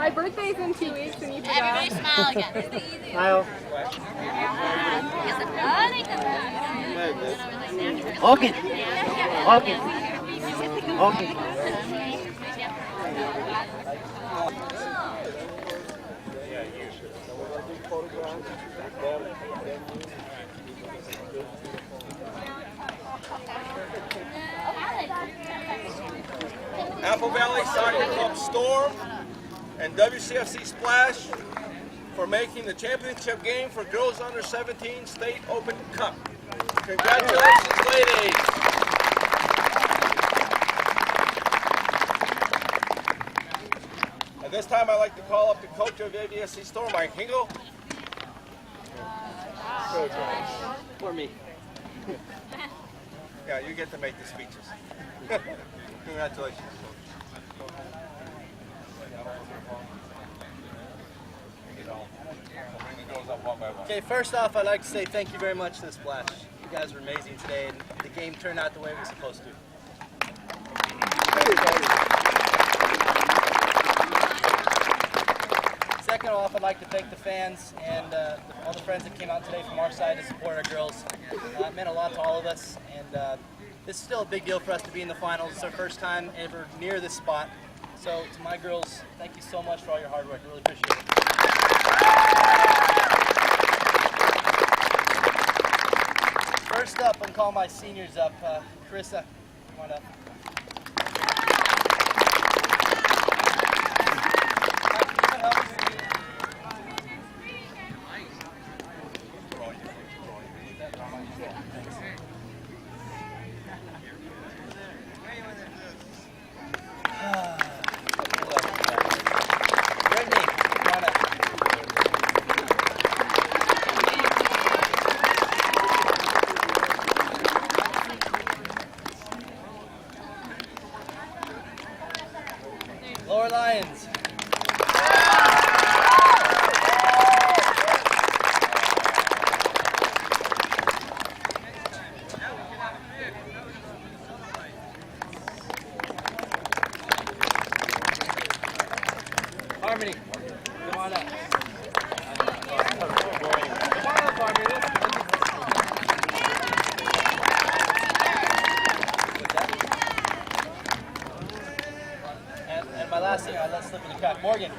My birthday's in 2 weeks and you forgot. Everybody smile again. Smile. Okay. Okay. Okay. Apple Valley Soccer Club Storm and WCFC Splash for making the championship game for Girls Under 17 State Open Cup. Congratulations, ladies. At this time, I'd like to call up the coach of AVSC Storm, Mike Hingle. For me. Yeah, you get to make the speeches. Congratulations. Okay, first off, I'd like to say thank you very much to the Splash. You guys were amazing today, and the game turned out the way it was supposed to. Second off, I'd like to thank the fans and all the friends that came out today from our side to support our girls. It meant a lot to all of us, and this is still a big deal for us to be in the finals. It's our first time ever near this spot. So to my girls, thank you so much for all your hard work. I really appreciate it. First up, I'm going to call my seniors up. Carissa, come on up. Lower Lions. Harmony, come on up. Come on up, Harmony. And my last thing, I let slip in the crack. Morgan.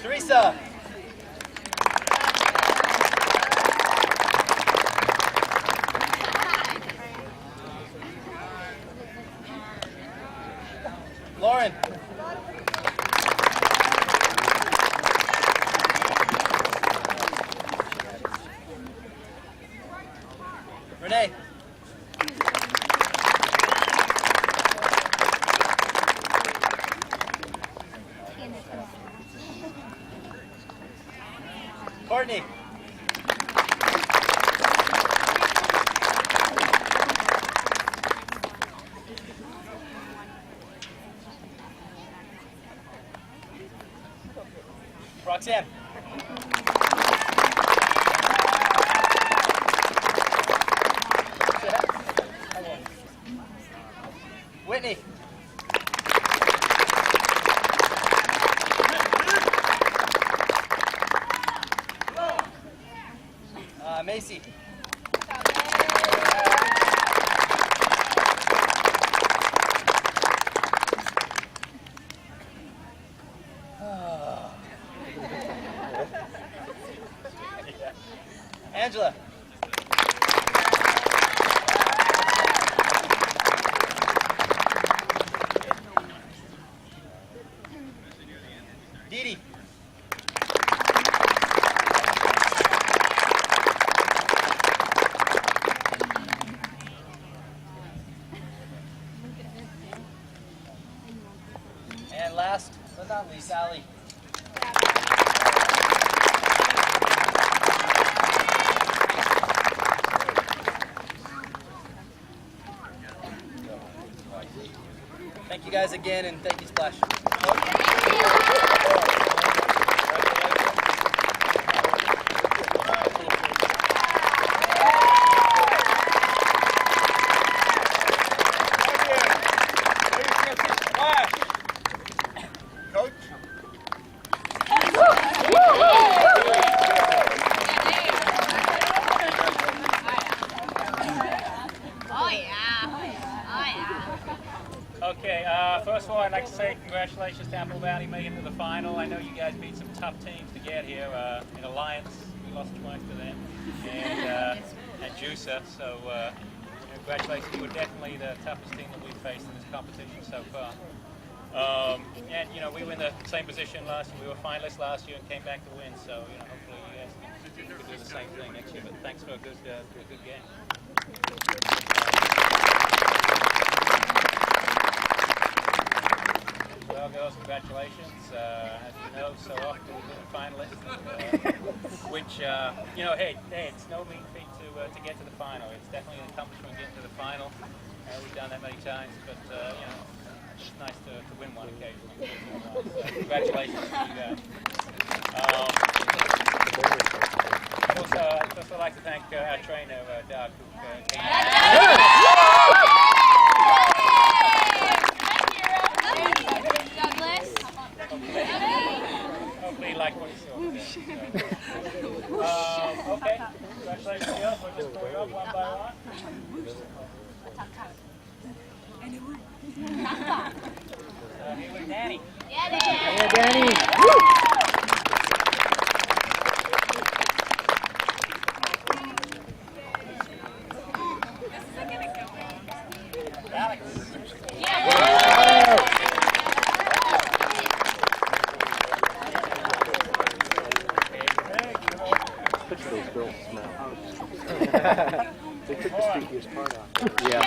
Teresa. Lauren. Renee. Courtney. Roxanne. Whitney. Macy. Angela. Dee Dee. And last but not least, Sally. Thank you guys again, and thank you, Splash. I'd like to say congratulations to Apple Valley making it to the final. I know you guys beat some tough teams to get here. In Alliance, we lost twice to them, and Juicer. So congratulations. You were definitely the toughest team that we've faced in this competition so far. And we were in the same position last year. We were finalists last year and came back to win. So hopefully you guys can do the same thing next year. But thanks for a good game. Well, girls, congratulations. As you know, so often we've been finalists, which, hey, it's no mean feat to get to the final. It's definitely an accomplishment getting to the final. We've done that many times, but, it's nice to win one occasionally. So congratulations to you guys. I'd also like to thank our trainer, Doug, who came Hopefully he liked what he saw. Okay, congratulations, girls. We'll just go up one by one. Here with Danny. Yeah, Danny. Alex. Which of those girls smell? They took the stinkiest part off. Yeah.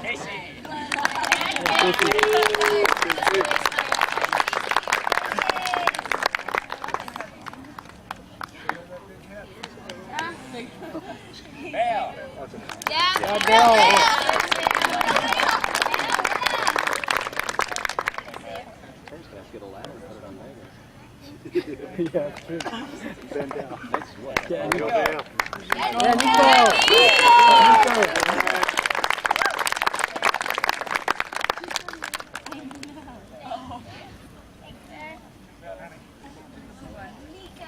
Casey. Bell. Yeah, Bell. Get a ladder and put it on Megan. Yeah, true. Bend down. Nice sweat. Yeah, Nico. Yeah, Nico.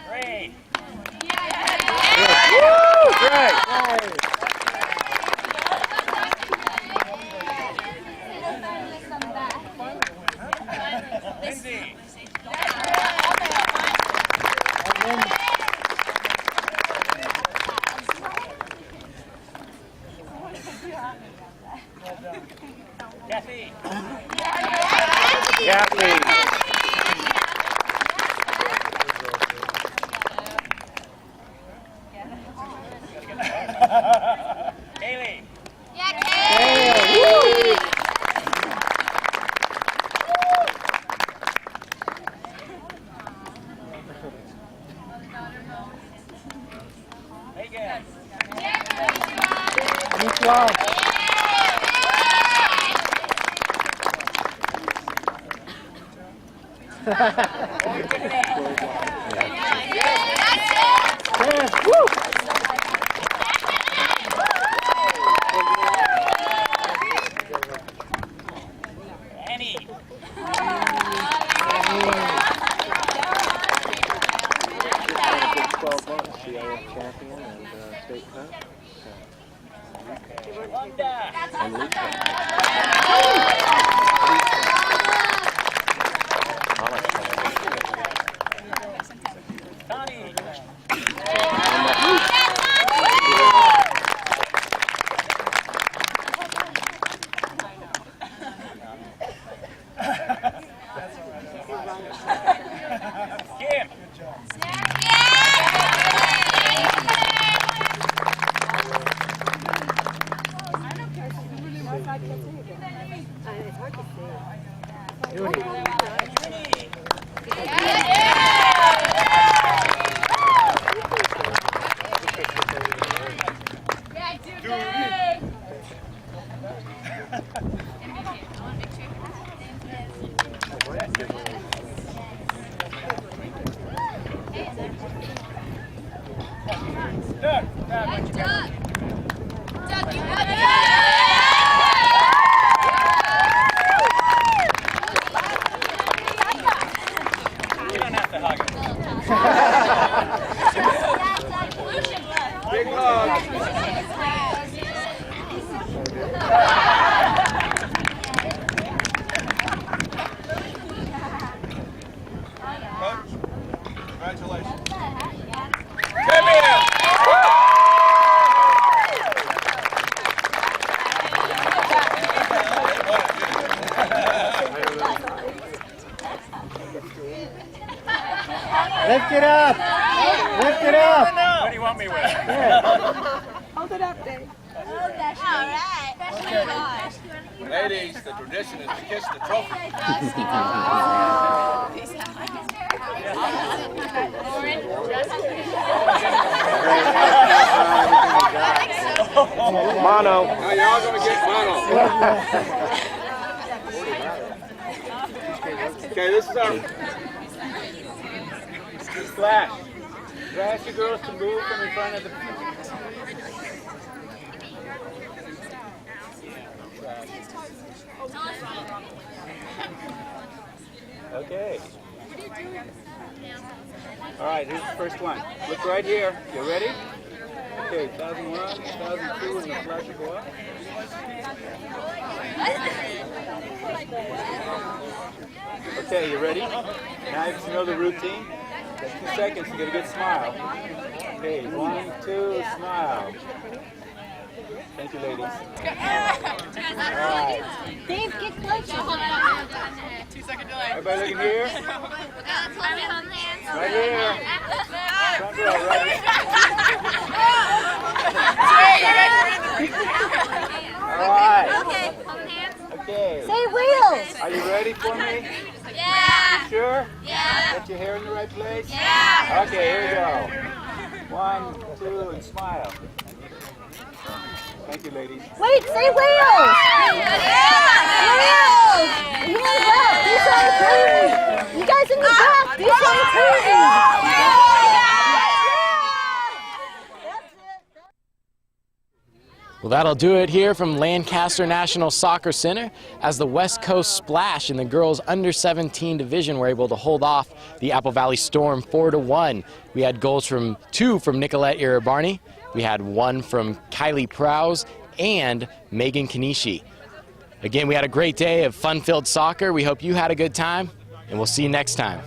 Great. Great. Lindsay. Kathy. Kathy. Kaylee. Megan. Konnichiwa. Annie. CIF champion and state cup. Wanda. And league cup. Connie. Kim. Doug. What you got? You don't have to hug him. Lift it up. Lift it up. What do you want me with? Hold it up, Dave. Ladies, the tradition is to kiss the trophy. Mono. Now y'all gonna get mono. Okay, this is our splash. Do I ask you girls to move from in front of the... Okay. All right, here's the first one. Look right here. You ready? Okay, 1001, 1002, and the flash will go up. Okay, you ready? Now you know the routine. That's 2 seconds to get a good smile. Okay, 1, 2, smile. Thank you, ladies. All right. Dave, get closer. 2-second delay. Everybody looking here? Right here. Front row, right? All right. Okay. Say wheels. Are you ready for me? Yeah. You sure? Yeah. Got your hair in the right place? Yeah. Okay, here we go. 1, 2, and smile. Thank you, ladies. Wait, say wheels. Wheels. Hands up. Do something crazy. You guys in the back, do something crazy. Well, that'll do it here from Lancaster National Soccer Center as the West Coast Splash in the girls under 17 division were able to hold off the Apple Valley Storm 4-1. We had goals from 2 from Nicolette Irabarni. We had 1 from Kylie Prowse and Megan Kanishi. Again, we had a great day of fun-filled soccer. We hope you had a good time, and we'll see you next time.